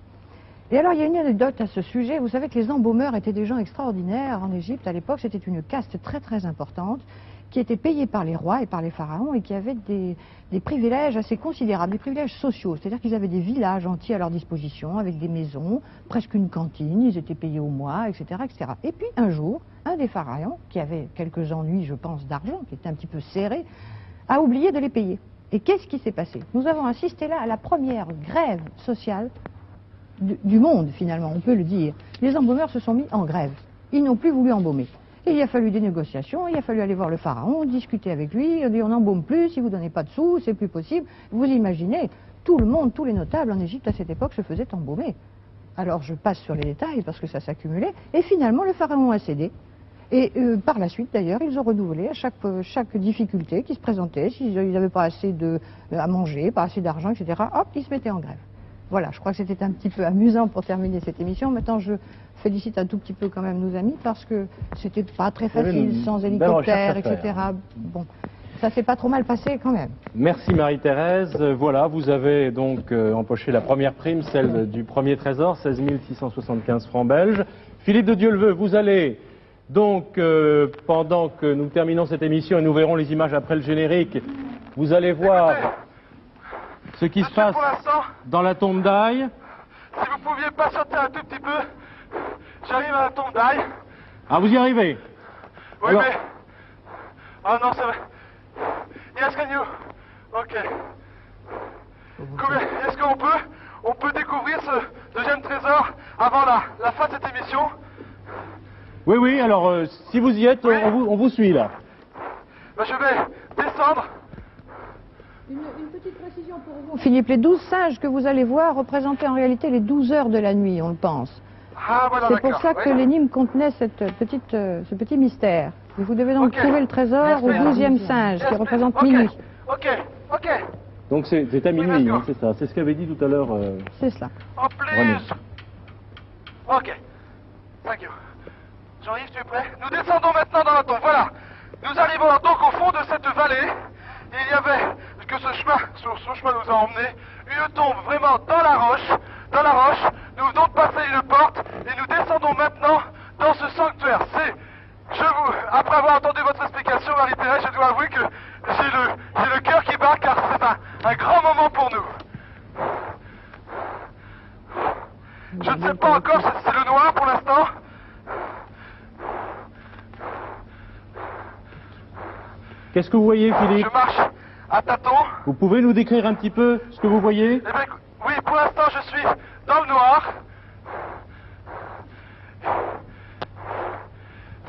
Et alors, il y a une anecdote à ce sujet. Vous savez que les embaumeurs étaient des gens extraordinaires en Égypte. À l'époque, c'était une caste très très importante qui était payée par les rois et par les pharaons et qui avait des privilèges assez considérables, des privilèges sociaux. C'est-à-dire qu'ils avaient des villages entiers à leur disposition, avec des maisons, presque une cantine, ils étaient payés au mois, etc., etc. Et puis, un jour, un des pharaons, qui avait quelques ennuis, je pense, d'argent, qui était un petit peu serré, a oublié de les payer. Et qu'est-ce qui s'est passé? Nous avons assisté là à la première grève sociale du monde, finalement, on peut le dire. Les embaumeurs se sont mis en grève. Ils n'ont plus voulu embaumer. Et il a fallu des négociations, il a fallu aller voir le pharaon, discuter avec lui, on dit on n'embaume plus, si vous ne donnez pas de sous, c'est plus possible. Vous imaginez, tout le monde, tous les notables en Égypte à cette époque se faisaient embaumer. Alors je passe sur les détails parce que ça s'accumulait, et finalement le pharaon a cédé. Et par la suite, d'ailleurs, ils ont renouvelé à chaque difficulté qui se présentait, s'ils n'avaient pas assez à manger, pas assez d'argent, etc., hop, ils se mettaient en grève. Voilà, je crois que c'était un petit peu amusant pour terminer cette émission. Maintenant, je félicite un tout petit peu quand même nos amis parce que c'était pas très facile, sans hélicoptère, etc. Bon, ça s'est pas trop mal passé quand même. Merci Marie-Thérèse. Voilà, vous avez donc empoché la première prime, celle du premier trésor, 16 675 francs belges. Philippe de Dieuleveux, vous allez donc, pendant que nous terminons cette émission et nous verrons les images après le générique, vous allez voir ce qui se passe dans la tombe d'Aïe. Si vous pouviez patienter un tout petit peu, j'arrive à la tombe d'Aïe. Ah, vous y arrivez? Oui, alors... mais... Ah non, c'est vrai. Yes, can you? Ok. Combien? Est-ce qu'on peut on peut découvrir ce deuxième trésor avant la fin de cette émission? Oui, oui, alors si vous y êtes, Oui. on vous suit là. Ben, je vais descendre. Une petite précision pour vous. Philippe, les 12 singes que vous allez voir représentaient en réalité les 12 heures de la nuit, on le pense. Ah, voilà, C'est pour d'accord. ça que Oui. l'énigme contenait ce petit mystère. Et vous devez donc Ok. trouver le trésor au Merci. 12e singe, qui représente Ok. minuit. Ok, ok. Donc c'est à minuit, d'accord. hein, c'est ça. C'est ce qu'avait dit tout à l'heure. C'est cela. En plus. René. Ok. Thank you. Jean-Yves, tu es prêt? Nous descendons maintenant dans la tombe. Voilà. Nous arrivons donc au fond de cette vallée. Il y avait, que ce chemin nous a emmenés, une tombe vraiment dans la roche. Dans la roche. Nous venons de passer une porte et nous descendons maintenant dans ce sanctuaire. Après avoir entendu votre explication, Marie-Thérèse, je dois avouer que j'ai le cœur qui bat car c'est un grand moment pour nous. Je ne sais pas encore si c'est le noir pour l'instant. Qu'est-ce que vous voyez, Philippe? Je marche à tâtons. Vous pouvez nous décrire un petit peu ce que vous voyez? Eh bien, oui, pour l'instant, je suis dans le noir.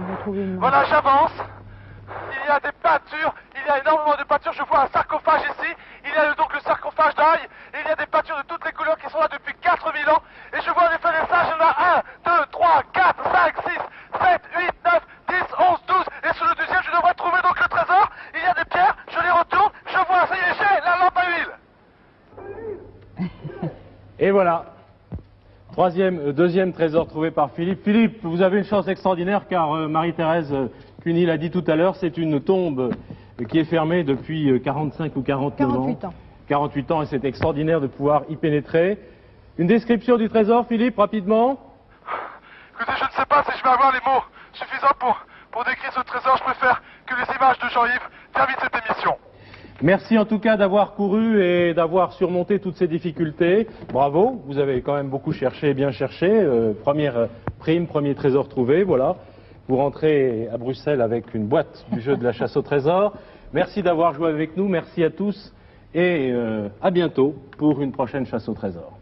On va trouver une... Voilà, j'avance. Il y a des peintures, il y a énormément de peintures. Je vois un sarcophage ici. Il y a donc le sarcophage d'ail. Il y a des peintures de toutes les couleurs qui sont là depuis 4000 ans. Et je vois en effet les singes. Il y en a 1, 2, 3, 4, 5, 6, 7, 8, 9, 10, 11, 12. Et sur le deuxième, je devrais trouver donc le trésor. Il y a des pierres, je les retourne. Je vois, ça y est, j'ai la lampe à huile. Et voilà. Deuxième trésor trouvé par Philippe. Philippe, vous avez une chance extraordinaire car Marie-Thérèse Cuny l'a dit tout à l'heure, c'est une tombe qui est fermée depuis 45 ou 49 ans. 48 ans. 48 ans et c'est extraordinaire de pouvoir y pénétrer. Une description du trésor, Philippe, rapidement. Écoutez, je ne sais pas si je vais avoir les mots suffisants pour décrire ce trésor. Je préfère que les images de Jean-Yves terminent cette émission. Merci en tout cas d'avoir couru et d'avoir surmonté toutes ces difficultés. Bravo, vous avez quand même beaucoup cherché et bien cherché. Première prime, premier trésor trouvé, voilà. Vous rentrez à Bruxelles avec une boîte du jeu de la chasse au trésor. Merci d'avoir joué avec nous, merci à tous et à bientôt pour une prochaine chasse au trésor.